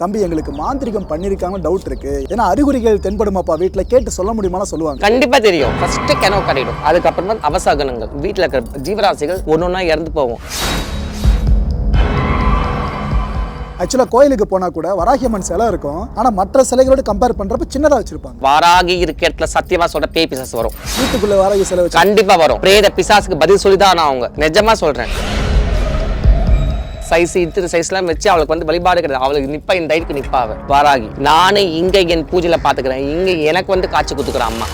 தம்பி எங்களுக்கு மாந்திரிகம் பண்ணிருக்காங்க டவுட் இருக்கு, ஏன்னா அறிகுறிகள் தென்படுமாப்பா வீட்டுல கேட்டு சொல்ல முடியுமா சொல்லுவாங்க. கண்டிப்பா தெரியும். ஃபர்ஸ்ட் கனவு கட்டிடும், அதுக்கப்புறமா அவசகனங்கள் வீட்டுல இருக்கிற ஜீவராசிகள் ஒன்னொன்னா இறந்து போகும். ஆக்சுவலா கோயிலுக்கு போனா கூட வராகியம்மன் சிலை இருக்கும், ஆனா மற்ற சிலைகளோட கம்பேர் பண்றப்ப சின்னதா வச்சிருப்பாங்க. வாராகி இருக்க இடத்துல சத்தியமா சொல்ற பேய் பிசாசு வரும். வீட்டுக்குள்ள வராகி சிலை கண்டிப்பா வரும். பிரேத பிசாசுக்கு பதில் சொல்லிதான் நான் அவங்க நிஜமா சொல்றேன். சைஸ் இத்திரு சைஸ்லாம் வச்சு அவளுக்கு வந்து வழிபாடு கிடையாது. அவளுக்கு நிப்பா இந்த டைட்டுக்கு நிப்பா அவ வாராகி. நானே இங்க என் பூஜையில பாத்துக்கிறேன், இங்க எனக்கு வந்து காட்சி கொடுத்துக்கிறேன் அம்மா.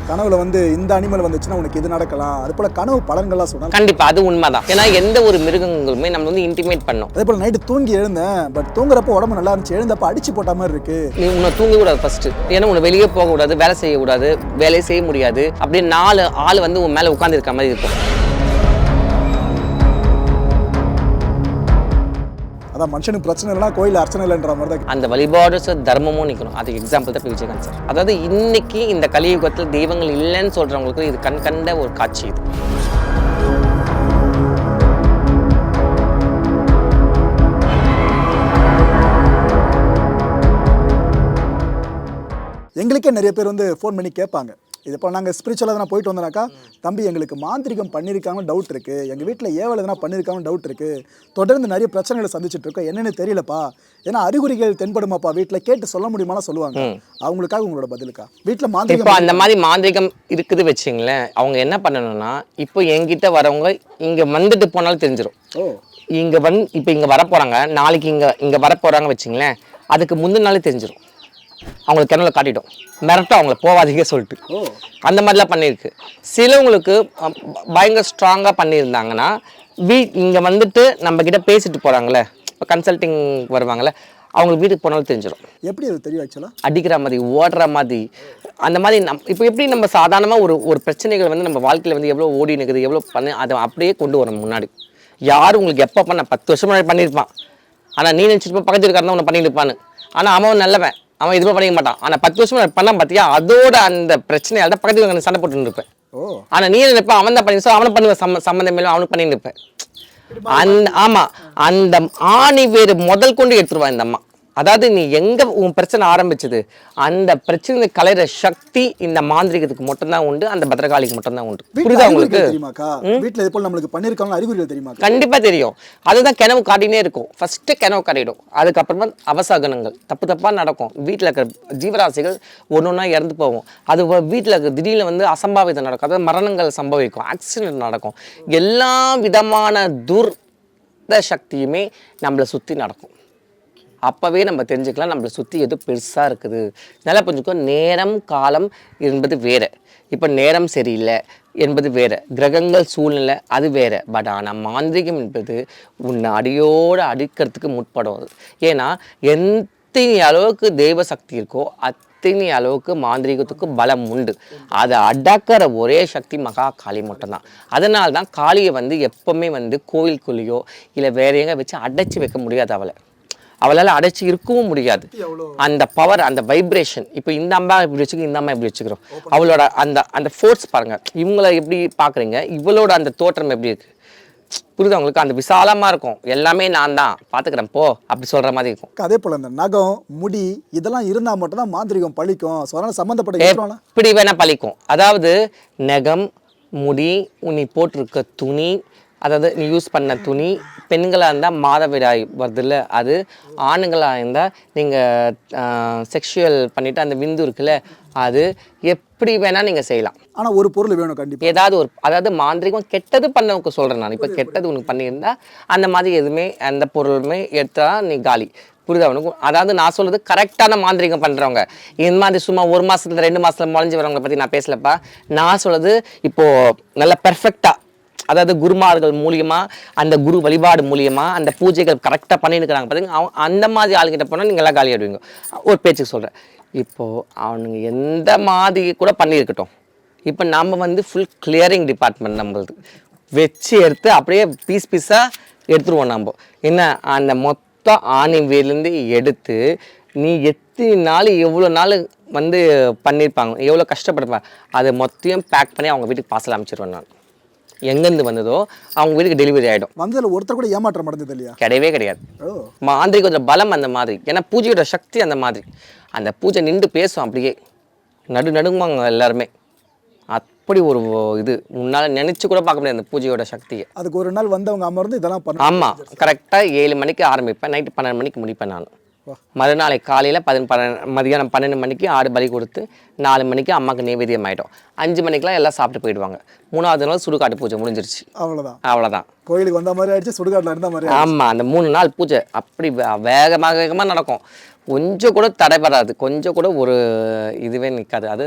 கனவுல வந்து இந்த அனிமல் வந்துச்சுன்னா உனக்கு இது நடக்கலாம், அது போல கனவு பலன்கள்லாம் சொன்னாங்க. கண்டிப்பா அது உண்மைதான். ஏன்னா எந்த ஒரு மிருகங்களுமே நம்ம வந்து இன்டிமேட் பண்ணும். அதே போல நைட்டு தூங்கி எழுந்தேன், பட் தூங்குறப்ப உடம்பு நல்லா இருந்துச்சு, எழுந்தப்ப அடிச்சு போட்ட மாதிரி இருக்கு. நீ உன்னை தூங்க கூடாது ஃபர்ஸ்ட். ஏன்னா உன்னை வெளியே போக கூடாது, வேலை செய்யக்கூடாது, வேலையை செய்ய முடியாது. அப்படியே 4 ஆள் வந்து உன் மேல உட்கார்ந்து இருக்க மாதிரி இருக்கும். அதான் மனுஷனுக்கு பிரச்சனை இல்லைனா கோயில் அர்ச்சனை இல்லைன்ற மாதிரி தான். அந்த வழிபாடு தர்மமும் நிற்கணும். அதுக்கு எக்ஸாம்பிள் தான் விஜயகாந்த் சார். அதாவது இன்னைக்கு இந்த கலியுகத்தில் தெய்வங்கள் இல்லைன்னு சொல்றவங்களுக்கு இது கண்கண்ட ஒரு காட்சி. இது எங்களுக்கே நிறைய பேர் வந்து ஃபோன் பண்ணி கேட்பாங்க, இது இப்போ நாங்கள் ஸ்பிரிச்சுவலாக எதனா போயிட்டு வந்தோம்னாக்கா, தம்பி எங்களுக்கு மாந்திரிகம் பண்ணியிருக்காங்க டவுட் இருக்குது, எங்கள் வீட்டில் ஏவல் எதனா பண்ணியிருக்காங்க டவுட் இருக்குது, தொடர்ந்து நிறைய பிரச்சனைகளை சந்திச்சுட்டு இருக்கோம், என்னென்னு தெரியலப்பா, ஏன்னா அறிகுறிகள் தென்படுமாப்பா வீட்டில் கேட்டு சொல்ல முடியுமான்னு சொல்லுவாங்க. அவங்களுக்காக உங்களோட பதிலுக்கா வீட்டில் மாந்திரிகம் இப்போ அந்த மாதிரி மாந்திரிகம் இருக்குது வச்சுங்களேன். அவங்க என்ன பண்ணணும்னா, இப்போ என்கிட்ட வரவங்க இங்கே வந்துட்டு போனாலும் தெரிஞ்சிடும். இங்கே வந்து இப்போ இங்கே வரப்போகிறாங்க, நாளைக்கு இங்கே வரப்போகிறாங்க வச்சுங்களேன், அதுக்கு முந்தின நாளே தெரிஞ்சிடும். அவங்களுக்கு கிணறுல காட்டிட்டோம், மிரட்டும் அவங்கள போவாதீங்க சொல்லிட்டு. அந்த மாதிரிலாம் பண்ணியிருக்கு. சிலவங்களுக்கு பயங்கர ஸ்ட்ராங்காக பண்ணியிருந்தாங்கன்னா இங்கே வந்துட்டு நம்ம கிட்ட பேசிட்டு போகிறாங்களே, இப்போ கன்சல்டிங் வருவாங்களே, அவங்களுக்கு வீட்டுக்கு போனாலும் தெரிஞ்சிடும். எப்படி அது தெரியும்? ஆக்சுவலாக அடிக்கிற மாதிரி, ஓடுற மாதிரி, அந்த மாதிரி இப்போ எப்படி நம்ம சாதாரணமாக ஒரு பிரச்சனைகள் வந்து நம்ம வாழ்க்கையில் வந்து எவ்வளோ ஓடி நிற்குது, எவ்வளோ பண்ணி அதை அப்படியே கொண்டு வரணும் முன்னாடி. யார் உங்களுக்கு எப்போ பண்ண 10 வருஷம் முன்னாடி பண்ணியிருப்பான், ஆனால் நீ நினச்சிட்டு பக்கத்து இருக்காருந்தான் உன்னை பண்ணிட்டு இருப்பான்னு. ஆனால் அவன் நல்லவன், அவன் இதுவும் பண்ணிக்க மாட்டான். ஆனால் 10 வருஷம் பண்ண பார்த்தியா, அதோட அந்த பிரச்சனையால தான் பக்கத்துக்கு சண்டை போட்டு இருப்பேன். ஆனால் நீ நினைப்பேன் அவன் தான் பண்ணி, அவனை பண்ணுவேன், சம்மந்தம் மேலும் அவனுக்கு பண்ணிட்டு இருப்பேன். ஆமா, அந்த ஆணி வேறு முதல் கொண்டு எடுத்துருவான் இந்த அம்மா. அதாவது நீ எங்க உன் பிரச்சனை ஆரம்பிச்சது, அந்த பிரச்சனை கலைற சக்தி இந்த மாந்திரிகத்துக்கு மட்டும்தான் உண்டு, அந்த பத்ரகாளிக்கு மட்டும்தான் உண்டு. புரியுதா உங்களுக்கு? வீட்டுல எப்போ நம்மளுக்கு பண்ணிருக்காங்க அறிகுறிகள் தெரியுமா? கண்டிப்பா தெரியும். அதுதான் கனவு காட்டினே இருக்கும். ஃபர்ஸ்ட் கனவு காட்டிடும், அதுக்கப்புறமா அவசகனங்கள் தப்பா நடக்கும். வீட்டுல இருக்கிற ஜீவராசிகள் ஒன்னொன்னா இறந்து போகும். அது வீட்டுல இருக்கிற திடீர்னு வந்து அசம்பாவிதம் நடக்கும், அதாவது மரணங்கள் சம்பவிக்கும், ஆக்சிடென்ட் நடக்கும். எல்லா விதமான துர்த சக்தியுமே நம்மளை சுத்தி நடக்கும். அப்போவே நம்ம தெரிஞ்சுக்கலாம் நம்மளை சுற்றி எது பெருசாக இருக்குது. நல்லா புரிஞ்சுக்கோ, நேரம் காலம் என்பது வேறு. இப்போ நேரம் சரியில்லை என்பது வேறு, கிரகங்கள் சூழ்நிலை அது வேறு. பட் ஆனால் மாந்திரிகம் என்பது உன்னை அடியோடு அடிக்கிறதுக்கு முற்படும். ஏன்னா எத்தனை அளவுக்கு தெய்வ சக்தி இருக்கோ அத்தனை அளவுக்கு மாந்திரிகத்துக்கு பலம் உண்டு. அதை அடக்கிற ஒரே சக்தி மகா காளி மட்டும்தான். அதனால தான் காளியை வந்து எப்பவுமே வந்து கோயிலுக்குள்ளேயோ இல்லை வேற எங்கே வச்சு அடைச்சி வைக்க முடியாது. அவளால் அடைச்சி இருக்கவும் முடியாது. அந்த பவர், அந்த வைப்ரேஷன். இப்போ இந்த அம்மா இப்படி வச்சுக்கிறோம், இந்த அம்மா எப்படி வச்சுக்கிறோம், அவளோட அந்த ஃபோர்ஸ் பாருங்க. இவங்கள எப்படி பார்க்குறீங்க, இவளோட அந்த தோற்றம் எப்படி இருக்கு, புரியுது உங்களுக்கு? அந்த விசாலமாக இருக்கும், எல்லாமே நான் தான் பார்த்துக்கிறேன் போ அப்படி சொல்கிற மாதிரி இருக்கும். அதே போல் இந்த நகம் முடி இதெல்லாம் இருந்தால் மட்டும்தான் மாந்திரிகம் பழிக்கும். ஸோ அதனால் சம்மந்தப்பட்ட எப்படி வேணால் பழிக்கும். அதாவது நகம், முடி, நீ போட்டிருக்க துணி, அதாவது நீ யூஸ் பண்ண துணி, பெண்களாக இருந்தால் மாதவிடாய் வருதுல்ல அது, ஆணுங்களாக இருந்தால் நீங்கள் செக்ஷுவல் பண்ணிவிட்டு அந்த விந்து இருக்குல்ல அது, எப்படி வேணால் நீங்கள் செய்யலாம். ஆனால் ஒரு பொருள் வேணும் கண்டிப்பாக. ஏதாவது ஒரு, அதாவது மாந்திரிகம் கெட்டது பண்ணவங்க சொல்கிறேன் நான். இப்போ கெட்டது உனக்கு பண்ணியிருந்தா அந்த மாதிரி எதுவுமே எந்த பொருளுமே எடுத்தா நீ காலி. புரியுதா உனக்கும்? அதாவது நான் சொல்கிறது கரெக்டான மாந்திரிகம் பண்ணுறவங்க. இந்த மாதிரி சும்மா 1 மாதத்துல 2 மாதத்துல முளைஞ்சி வரவங்களை பற்றி நான் பேசலப்பா. நான் சொல்கிறது இப்போது நல்லா பெர்ஃபெக்டாக, அதாவது குருமார்கள் மூலியமாக, அந்த குரு வழிபாடு மூலியமாக அந்த பூஜைகள் கரெக்டாக பண்ணியிருக்கிறாங்க பார்த்தீங்கன்னா, அந்த மாதிரி ஆளுகிட்ட போனால் நீங்கள் எல்லாம் காலி ஆகிடுவீங்க. ஒரு பேச்சுக்கு சொல்கிறேன். இப்போது அவனுங்க எந்த மாதிரி கூட பண்ணியிருக்கட்டும், இப்போ நம்ம வந்து ஃபுல் கிளியரிங் டிபார்ட்மெண்ட் நம்மளுது வச்சு எடுத்து அப்படியே பீஸாக எடுத்துருவோம். நம்ம என்ன அந்த மொத்த ஆணி வேர்லேருந்து எடுத்து நீ எத்தனை நாள் எவ்வளோ நாள் வந்து பண்ணியிருப்பாங்க, எவ்வளோ கஷ்டப்பட்டிருப்பாங்க, அதை மொத்தையும் பேக் பண்ணி அவங்க வீட்டுக்கு பார்சல் அமைச்சிருவேன் நான். எங்கேருந்து வந்ததோ அவங்க வீட்டுக்கு டெலிவரி ஆகிடும். வந்ததுல ஒருத்தர் கூட ஏமாற்றம் அடைஞ்சது இல்லையா? கிடையவே கிடையாது. ஓ, மாந்திரிகோட பலம் அந்த மாதிரி. ஏன்னா பூஜையோட சக்தி அந்த மாதிரி. அந்த பூஜை நின்று பேசும் அப்படியே நடுங்குவாங்க எல்லாருமே. அப்படி ஒரு இது உன்னால் நினச்சி கூட பார்க்க முடியாது அந்த பூஜையோட சக்தியை. அதுக்கு ஒரு நாள் வந்தவங்க அமர்ந்து இதெல்லாம் பண்ண. ஆமாம், கரெக்டாக 7 மணிக்கு ஆரம்பிப்பேன், நைட்டு 12 மணிக்கு முடிப்பேன் நான். மறுநாளை காலையில் மதியானம் 12 மணிக்கு ஆடு பலி கொடுத்து 4 மணிக்கு அம்மாவுக்கு நைவேத்தியம் ஆகிடும். 5 மணிக்கெலாம் எல்லாம் சாப்பிட்டு போயிடுவாங்க. 3ஆவது நாள் சுடுகாட்டு பூஜை முடிஞ்சிருச்சு. அவ்வளோதான். கோயிலுக்கு வந்த மாதிரி ஆயிடுச்சு, சுடுகாட்டில் இருந்த மாதிரி. ஆமாம், அந்த 3 நாள் பூஜை அப்படி வேகமாக நடக்கும். கொஞ்சம் கூட தடைபடாது, கொஞ்சம் கூட ஒரு இதுவே நிற்காது. அது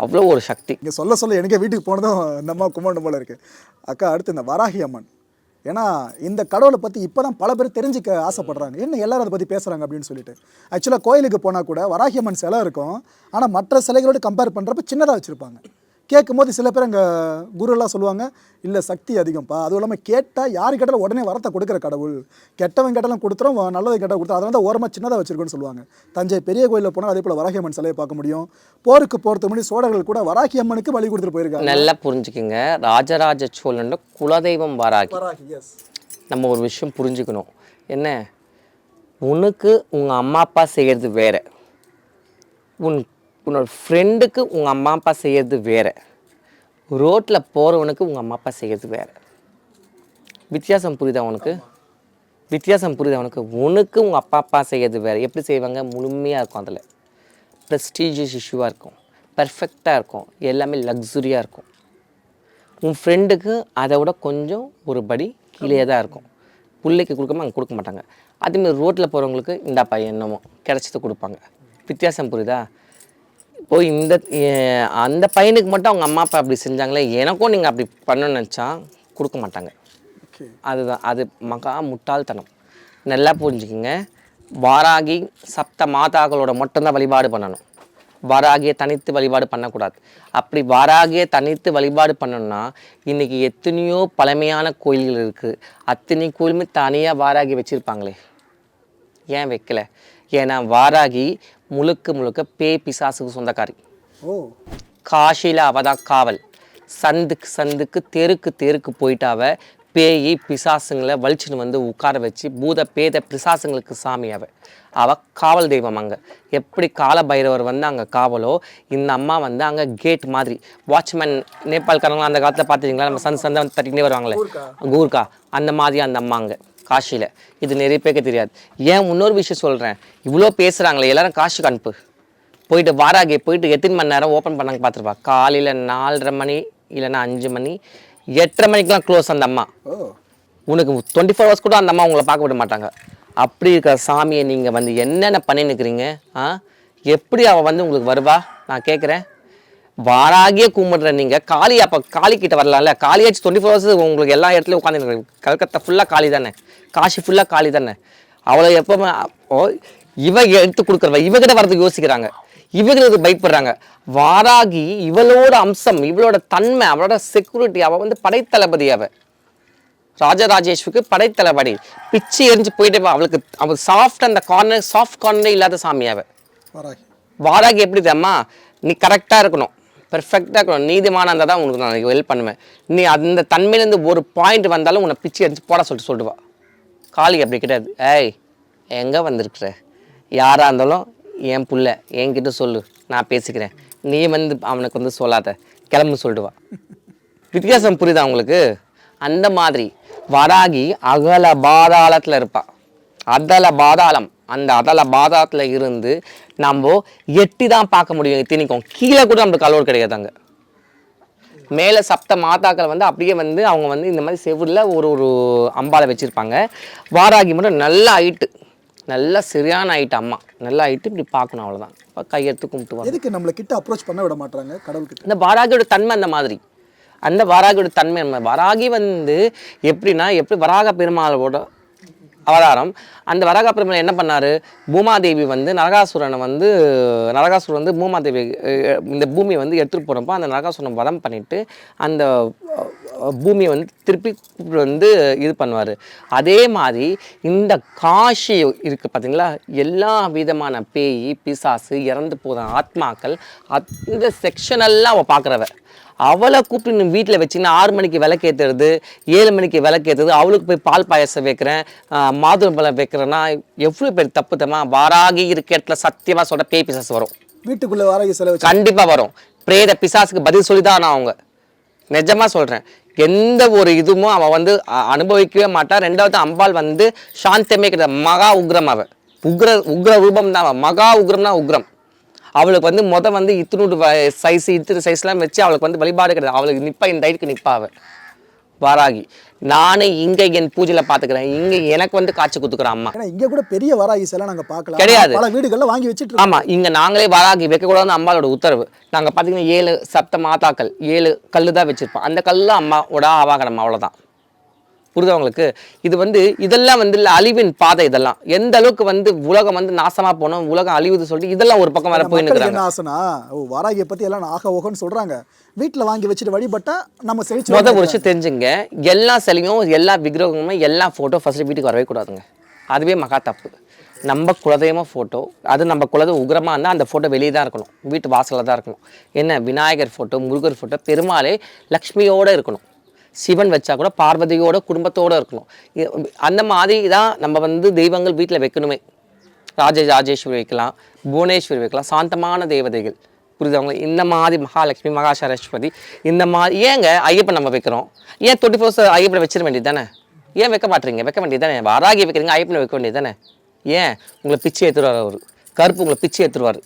அவ்வளோ ஒரு சக்தி. இங்கே சொல்ல எனக்கே வீட்டுக்கு போனதும் இந்த அம்மா கும்பிடணும் போல இருக்குது. அக்கா, அடுத்து இந்த வராகி அம்மன். ஏன்னா இந்த கடவுளை பற்றி இப்போ தான் பல பேர் தெரிஞ்சுக்க ஆசைப்படுறாங்க. என்ன எல்லாரும் அதை பற்றி பேசுகிறாங்க அப்படின்னு சொல்லிட்டு. ஆக்சுவலாக கோயிலுக்கு போனால் கூட வராகி அம்மன் சிலை இருக்கும், ஆனால் மற்ற சிலைகளோடு கம்பேர் பண்ணுறப்ப சின்னதாக வச்சுருப்பாங்க. கேட்கும்போது சில பேர் எங்கள் குருலாம் சொல்லுவாங்க, இல்லை சக்தி அதிகம்ப்பா, அதுவும் இல்லாமல் கேட்டால் யார் கேட்டாலும் உடனே வரத்தை கொடுக்குற கடவுள், கெட்டவன் கேட்டாலும் கொடுத்துரும், நல்லதை கேட்டால் கொடுத்துரும், அதனால தான் ஓரமாக சின்னதாக வச்சுருக்கோன்னு சொல்லுவாங்க. தஞ்சை பெரிய கோயிலில் போனால் அதே போல் வராகி அம்மன் சிலையை பார்க்க முடியும். போருக்கு போகிறதுக்கு முன்னாடி சோழர்கள் கூட வராகி அம்மனுக்கு பலி கொடுத்துட்டு போயிருக்காங்க. நல்லா புரிஞ்சுக்குங்க, ராஜராஜ சோழன் குலதெய்வம் வராகி. நம்ம ஒரு விஷயம் புரிஞ்சுக்கணும், என்ன, உனக்கு உங்கள் அம்மா அப்பா செய்கிறது வேறு, உன்னோட ஃப்ரெண்டுக்கு உங்கள் அம்மா அப்பா செய்கிறது வேறு, ரோட்டில் போகிறவனுக்கு உங்கள் அம்மா அப்பா செய்கிறது வேறு. வித்தியாசம் புரியுதா உனக்கு? வித்தியாசம் புரியுதா உனக்கு? உனக்கு உங்கள் அப்பா செய்கிறது வேறு. எப்படி செய்வாங்க? முழுமையாக இருக்கும், அதில் ப்ரெஸ்டீஜியஸ் இஷ்யூவாக இருக்கும், பர்ஃபெக்டாக இருக்கும், எல்லாமே லக்ஸுரியாக இருக்கும். உன் ஃப்ரெண்டுக்கு அதை விட கொஞ்சம் ஒரு படி கீழே தான் இருக்கும். பிள்ளைக்கு கொடுக்காம அங்கே கொடுக்க மாட்டாங்க. அதேமாதிரி ரோட்டில் போகிறவங்களுக்கு இந்தாப்பா என்னமோ கிடச்சது கொடுப்பாங்க. வித்தியாசம் புரியுதா? இப்போ அந்த பையனுக்கு மட்டும் அவங்க அம்மா அப்பா அப்படி செஞ்சாங்களே, எனக்கும் நீங்கள் அப்படி பண்ணணும்னு நினச்சா கொடுக்க மாட்டாங்க. அதுதான், அது மகா முட்டாள்தனம். நல்லா புரிஞ்சுக்கிங்க. வாராகி சப்த மாதாக்களோட மட்டும்தான் வழிபாடு பண்ணணும். வாராகியை தனித்து வழிபாடு பண்ணக்கூடாது. அப்படி வாராகியை தனித்து வழிபாடு பண்ணணும்னா இன்றைக்கி எத்தனையோ பழமையான கோயில்கள் இருக்குது. அத்தனை கோயிலுமே தனியாக வாராகி வச்சுருப்பாங்களே, ஏன் வைக்கல? ஏன்னா வாராகி முழுக்க பேய் பிசாசுக்கு சொந்தக்காரி. காஷியில் அவதான் காவல். சந்துக்கு தெருக்கு போயிட்டாவ பேய் பிசாசுங்களை வலிச்சுன்னு வந்து உட்கார வச்சு பூத பேத பிசாசுங்களுக்கு சாமி அவள் காவல் தெய்வம். அங்கே எப்படி கால பைரவர் வந்து அங்கே காவலோ, இந்த அம்மா வந்து அங்கே கேட் மாதிரி வாட்ச்மேன். நேபாள்காரங்களாம் அந்த காலத்தில் பார்த்துக்கிங்களா, நம்ம சந்தை வந்து தட்டிக்கிட்டே வருவாங்களே கூர்க்கா, அந்த மாதிரி அந்த அம்மா அங்கே காஷியில். இது நிறைய பேருக்கு தெரியாது. ஏன் இன்னொரு விஷயம் சொல்கிறேன், இவ்வளோ பேசுகிறாங்களே, எல்லாரும் காஷிக்கு அனுப்பு. போயிட்டு வாராகி போயிட்டு எத்தனை மணி நேரம் ஓப்பன் பண்ணாங்க பார்த்துருப்பா. காலையில் 4:30 மணி இல்லைன்னா 5 மணி, 8:30 மணிக்கெலாம் க்ளோஸ் அந்த அம்மா. உனக்கு 24 hours கூட அந்த அம்மா உங்களை பார்க்க விட மாட்டாங்க. அப்படி இருக்கிற சாமியை நீங்கள் வந்து என்னென்ன பண்ணின்னுக்கிறீங்க? எப்படி அவள் வந்து உங்களுக்கு வருவா? நான் கேட்குறேன். வாராகியே கும்பிடுற நீங்கள் காளி, அப்போ காளிக்கிட்ட வரலாம்ல. காளியாச்சு 24 hours உங்களுக்கு எல்லா இடத்துலையும் உட்காந்து. கல்கத்தா ஃபுல்லாக காளி தானே, காஷி ஃபுல்லாக காளி தானே. அவளை எப்போவுமே இவ எடுத்து கொடுக்குறவ இவகிட்ட வரதுக்கு யோசிக்கிறாங்க, இவங்களுக்கு பயப்படுறாங்க. வாராகி இவளோட அம்சம், இவளோட தன்மை, அவளோட செக்யூரிட்டி. அவள் வந்து படைத்தளபதி. ராஜராஜேஸ்வருக்கு படைத்தளபதி. பிச்சு எரிஞ்சு போயிட்டு அவளுக்கு அவள் சாஃப்ட், அந்த சாஃப்ட் கார்னரே இல்லாத சாமி வாராகி. எப்படி தெரியுமா? நீ கரெக்டாக இருக்கணும், பெர்ஃபெக்டாக இருக்கணும், நீதிமான இருந்தால் தான் உனக்கு நான் ஹெல்ப் பண்ணுவேன். நீ அந்த தன்மையிலேருந்து ஒரு பாயிண்ட் வந்தாலும் உன்னை பிச்சு எரிஞ்சு போட சொல்லிடுவா. காளி அப்படி கிடையாது. ஏய், எங்கே வந்திருக்கிற? யாராக இருந்தாலும் என் புள்ள என்கிட்ட சொல்லு, நான் பேசிக்கிறேன். நீ வந்து அவனுக்கு வந்து சொல்லாத, கிளம்பு சொல்லிடுவா. வித்தியாசம் புரியுதா உங்களுக்கு? அந்த மாதிரி வராகி அகல பாதாளத்தில் இருப்பாள். அதல பாதாளம். அந்த அதல பாதாளத்தில் இருந்து நம்ம எட்டி தான் பார்க்க முடியும். இத்தனைக்கும் கீழே கூட நம்மளுக்கு அளவு கிடையாதாங்க. மேலே சப்த மாதாக்கள் வந்து அப்படியே வந்து அவங்க வந்து இந்த மாதிரி செவுரில் ஒரு அம்பாலை வச்சுருப்பாங்க. வாராகி மட்டும் நல்ல ஹைட்டு, நல்லா சரியான ஹைட்டு. அம்மா நல்லா ஹைட்டு, இப்படி பார்க்கணும், அவ்வளோதான். இப்போ கையெடுத்து கும்பிட்டு எதுக்கு நம்மளை கிட்ட அப்ரோச் பண்ண விட மாட்டாங்க கடவுள்கிட்ட? இந்த வாராகியோட தன்மை அந்த மாதிரி. அந்த வராகியோட தன்மை வராகி வந்து எப்படின்னா, எப்படி வராக பெருமாளோட அவதாரம். அந்த வராக பெருமாள் என்ன பண்ணார்? பூமாதேவி வந்து நரகாசுரன் வந்து பூமாதேவி இந்த பூமியை வந்து எடுத்துகிட்டு போகிறப்போ அந்த நரகாசுரனை வதம் பண்ணிவிட்டு அந்த பூமியை வந்து திருப்பி வந்து இது பண்ணுவார். அதே மாதிரி இந்த காஷி இருக்குது பார்த்தீங்களா, எல்லா விதமான பேய் பிசாசு இறந்து போகிற ஆத்மாக்கள் அந்த செக்ஷனெல்லாம் அவள் பார்க்குறவ. அவளை கூப்பிட்டு நீ வீட்டில் வச்சிங்கன்னா 6 மணிக்கு விளக்கேற்றுறது 7 மணிக்கு விளக்கேற்றுறது, அவளுக்கு போய் பால் பாயசம் வைக்கிறேன், மாதுளம்பழம் வைக்கிறேன்னா எவ்வளோ பேர் தப்பு தம்மா. வாராகி இருக்க இடத்துல சத்தியமாக சொல்ற பேய் பிசாசு வரும். வீட்டுக்குள்ள வாராகி செலவு கண்டிப்பாக வரும். பிரேத பிசாசுக்கு பதில் சொல்லி தான் அவங்க நிஜமாக சொல்கிறேன். எந்த ஒரு இதுவும் அவன் வந்து அனுபவிக்கவே மாட்டான். ரெண்டாவது அம்பாள் வந்து சாந்தமே கிடையாது, மகா உக்ரம். அவன் உக்ர ரூபம் தான். அவன் மகா உக்ரம்னா உக்ரம். அவளுக்கு வந்து வந்து இத்தினூடு சைஸ் இத்திரு சைஸ்லாம் வச்சு அவளுக்கு வந்து வழிபாடு கிடையாது. அவளுக்கு நிற்பா, இந்த டைட்டுக்கு நிற்பா அவள் வாராகி. நானே இங்கே என் பூஜையில் பார்த்துக்கிறேன், இங்கே எனக்கு வந்து காட்சி கொடுத்துக்கிறேன் அம்மா. ஏன்னா இங்கே கூட பெரிய வாராகி சிலை நாங்கள் பார்க்கலாம், கிடையாது. பல வீடுகளில் வாங்கி வச்சுட்டு. ஆமாம், இங்கே நாங்களே வாராகி வைக்கக்கூடாதுன்னு அம்மாவோட உத்தரவு. நாங்கள் பார்த்தீங்கன்னா 7 சப்த மாதாக்கள் 7 கல் தான் வச்சுருப்போம். அந்த கல்லு அம்மாவோட ஆவாகனம், அவ்வளோதான். புரியுதா உங்களுக்கு? இது வந்து இதெல்லாம் வந்து இல்லை அழிவின் பாதை. இதெல்லாம் எந்த அளவுக்கு வந்து உலகம் வந்து நாசமாக போனோம், உலகம் அழிவுது சொல்லிட்டு இதெல்லாம் ஒரு பக்கம் வேற போயின்னு என்ன ஆசைனா, வாராகியை பற்றி எல்லாம் ஆக ஓகன்னு சொல்கிறாங்க. வீட்டில் வாங்கி வச்சுட்டு வழிபட்டா நம்ம செழிச்சு. ஒரு விஷயம் தெரிஞ்சுங்க, எல்லா சிலையும் எல்லா விக்கிரகமும் எல்லா ஃபோட்டோ ஃபர்ஸ்ட் வீட்டுக்கு வரவே கூடாதுங்க. அதுவே மகா தப்பு. நம்ம குலதெய்வமாக ஃபோட்டோ, அது நம்ம குலதெய்வம் உக்ரமாக இருந்தால் அந்த ஃபோட்டோ வெளியே தான் இருக்கணும், வீட்டு வாசலில் தான் இருக்கணும். என்ன விநாயகர் ஃபோட்டோ, முருகர் ஃபோட்டோ, பெருமாளே லக்ஷ்மியோடு இருக்கணும். சிவன் வச்சா கூட பார்வதியோட குடும்பத்தோடு இருக்கணும். அந்த மாதிரி தான் நம்ம வந்து தெய்வங்கள் வீட்டில் வைக்கணுமே. ராஜேஸ்வரி வைக்கலாம், புவனேஸ்வரி வைக்கலாம், சாந்தமான தேவதைகள். புரியுதவங்க? இந்த மாதிரி மகாலட்சுமி, மகா சரஸ்வதி, இந்த மாதிரி. ஏங்க ஐயப்பன் நம்ம வைக்கிறோம், ஏன் 24 ஐயப்பனை வச்சிட வேண்டியது தானே? ஏன் வைக்க மாட்டீங்க? வைக்க வேண்டியது தானே. வாராகி வைக்கிறீங்க, ஐயப்பனை வைக்க வேண்டியது தானே. ஏன் உங்களை பிச்சை ஏற்றுவார் அவர்? கருப்பு உங்களை பிச்சை ஏற்றுவார்.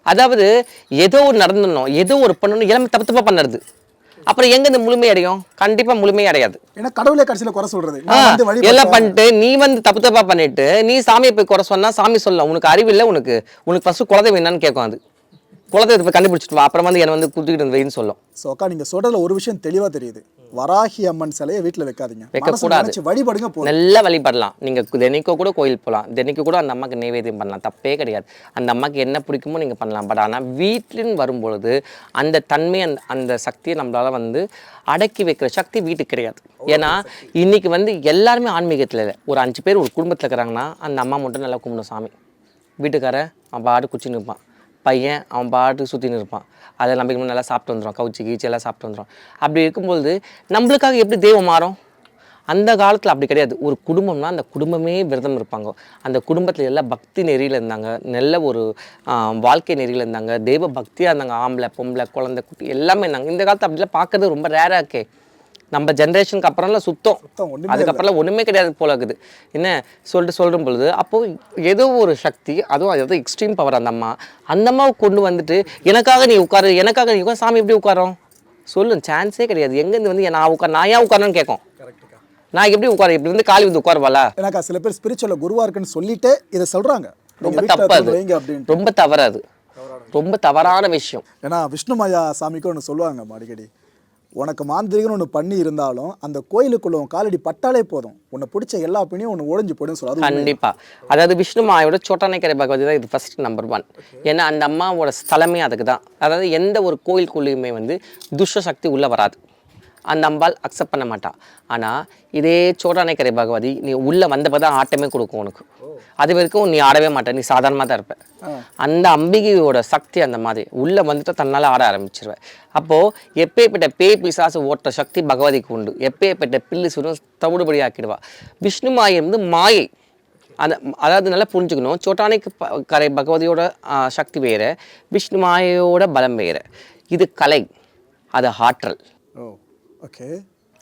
அதாவது ஏதோ ஒரு நடந்துடணும், ஏதோ ஒரு பண்ணணும், எல்லாமே தப்பு தப்பாக பண்ணுறது. அப்புறம் எங்க இந்த முழுமை அடையும்? கண்டிப்பா முழுமை அடையாது. ஏன்னா கடவுளே கடைசியில குறை சொல்றது. எல்லாம் பண்ணிட்டு நீ வந்து தப்பு தப்பா பண்ணிட்டு நீ சாமியை போய் குறை சொன்னா சாமி சொல்லலாம் உனக்கு அறிவு இல்லை, உனக்கு ஃபர்ஸ்ட் குலதெய்வம் என்னன்னு கேட்கும். அது குலதெய்வத்தை போய் கண்டுபிடிச்சிட்டு வா, அப்புறம் வந்து என்னை வந்து குடுத்துக்கிட்டு வைன்னு சொல்லும். ஸோ அக்கா நீங்கள் சொல்றதுல ஒரு விஷயம் தெளிவாக தெரியுது. வராகி அம்மன் சிலையை வீட்டில் வைக்காதீங்க, வைக்கக்கூடாது. வழிபடுங்க. நல்லா வழிபடலாம். நீங்கள் தினைக்கோ கூட கோயில் போகலாம், தினைக்கு கூட அந்த அம்மாவுக்கு நைவேத்தியம் பண்ணலாம், தப்பே கிடையாது. அந்த அம்மாவுக்கு என்ன பிடிக்குமோ நீங்கள் பண்ணலாம். பட் ஆனால் வீட்டின்னு வரும்பொழுது அந்த தன்மை அந்த சக்தியை நம்மளால வந்து அடக்கி வைக்கிற சக்தி வீட்டுக்கு கிடையாது. ஏன்னா இன்னைக்கு வந்து எல்லாருமே ஆன்மீகத்தில் இல்லை. ஒரு 5 பேர் ஒரு குடும்பத்தில் இருக்கிறாங்கன்னா அந்த அம்மா மட்டும் நல்லா கும்பிடும் சாமி. வீட்டுக்காரன் அவன் பாட்டு குச்சின்னு இருப்பான், பையன் அவன் பாட்டுக்கு சுற்றின்னு இருப்பான், அதை நம்ம நல்லா சாப்பிட்டு வந்துடும், கவுச்சி கீச்சி எல்லாம் சாப்பிட்டு வந்துடும். அப்படி இருக்கும்பொழுது நம்மளுக்காக எப்படி தெய்வம் மாறும்? அந்த காலத்தில் அப்படி கிடையாது. ஒரு குடும்பம்னா அந்த குடும்பமே விரதம் இருப்பாங்க. அந்த குடும்பத்தில் எல்லாம் பக்தி நெறியில் இருந்தாங்க, நல்ல ஒரு வாழ்க்கை நெறியில் இருந்தாங்க, தெய்வ பக்தியாக இருந்தாங்க. ஆம்பளை பொம்பளை குழந்தை குட்டி எல்லாமே இருந்தாங்க. இந்த காலத்தில் அப்படிலாம் பார்க்கறது ரொம்ப ரேராக இருக்கே. நம்ம ஜென்ரேஷனுக்கு அப்புறம்லாம் சுத்தம், அதுக்கப்புறம்லாம் ஒன்றுமே கிடையாது போல இருக்குது. என்ன சொல்லும் பொழுது அப்போது ஏதோ ஒரு சக்தி, அதுவும் அதாவது எக்ஸ்ட்ரீம் பவர். அந்த அம்மாவை கொண்டு வந்துட்டு எனக்காக நீ உட்காரு, எனக்காக நீ உட்கார். சாமி எப்படி உட்காரோம் சொல்லு? சான்ஸே கிடையாது. எங்கேருந்து வந்து நான் ஏன் உட்காரணும்னு கேட்கும். நான் எப்படி உட்கார, இப்படி வந்து காலி வந்து உட்காருவாளா? எனக்கா சில பேர் ஸ்பிரிச்சுவல் குருவா இருக்குன்னு சொல்லிட்டு இதை சொல்றாங்க. ரொம்ப தப்பு அது, ரொம்ப தவறாது, ரொம்ப தவறான விஷயம். ஏன்னா விஷ்ணுமாயா சாமிக்கு ஒன்று சொல்லுவாங்க அடிக்கடி, உனக்கு மாந்திரிகன்னு ஒன்று பண்ணி இருந்தாலும் அந்த கோயிலுக்குள்ள உன் காலடி பட்டாலே போதும், உன்னை பிடிச்ச எல்லா பிணியும் ஒன்று ஒழிஞ்சு போயிடும் சொல்லுவாங்க. கண்டிப்பா. அதாவது விஷ்ணுமாயோட சோட்டானைக்கரை பகவதி தான் இது ஃபர்ஸ்ட் நம்பர் 1. ஏன்னா அந்த அம்மாவோட ஸ்தலமே அதுக்கு தான். அதாவது எந்த ஒரு கோயிலுக்குள்ளேயுமே வந்து துஷ்ட சக்தி உள்ளே வராது, அந்த அம்பாள் அக்செப்ட் பண்ண மாட்டா. ஆனால் இதே சோட்டானைக்கரை பகவதி நீ உள்ளே வந்தப்போ தான் ஆட்டமே கொடுக்கும் உனக்கு. அது வரைக்கும் நீ ஆடவே மாட்ட, நீ சாதாரணமாக தான் இருப்ப. அந்த அம்பிகையோட சக்தி அந்த மாதிரி உள்ளே வந்துட்டு தன்னால் ஆட ஆரம்பிச்சிருவேன். அப்போது எப்பேற்பட்ட பேய் பிசாசு ஓட்டுற சக்தி பகவதிக்கு உண்டு. எப்பேற்பட்ட பில்லு சுரும் தவிடுபடி ஆக்கிடுவா. விஷ்ணுமாயை வந்து மாயை. அதாவது நல்லா புரிஞ்சுக்கணும், சோட்டானைக்கரை பகவதியோட சக்தி வேறு, விஷ்ணுமாயோட பலம் வேறு. இது கலை, அது ஆற்றல். ஓகே,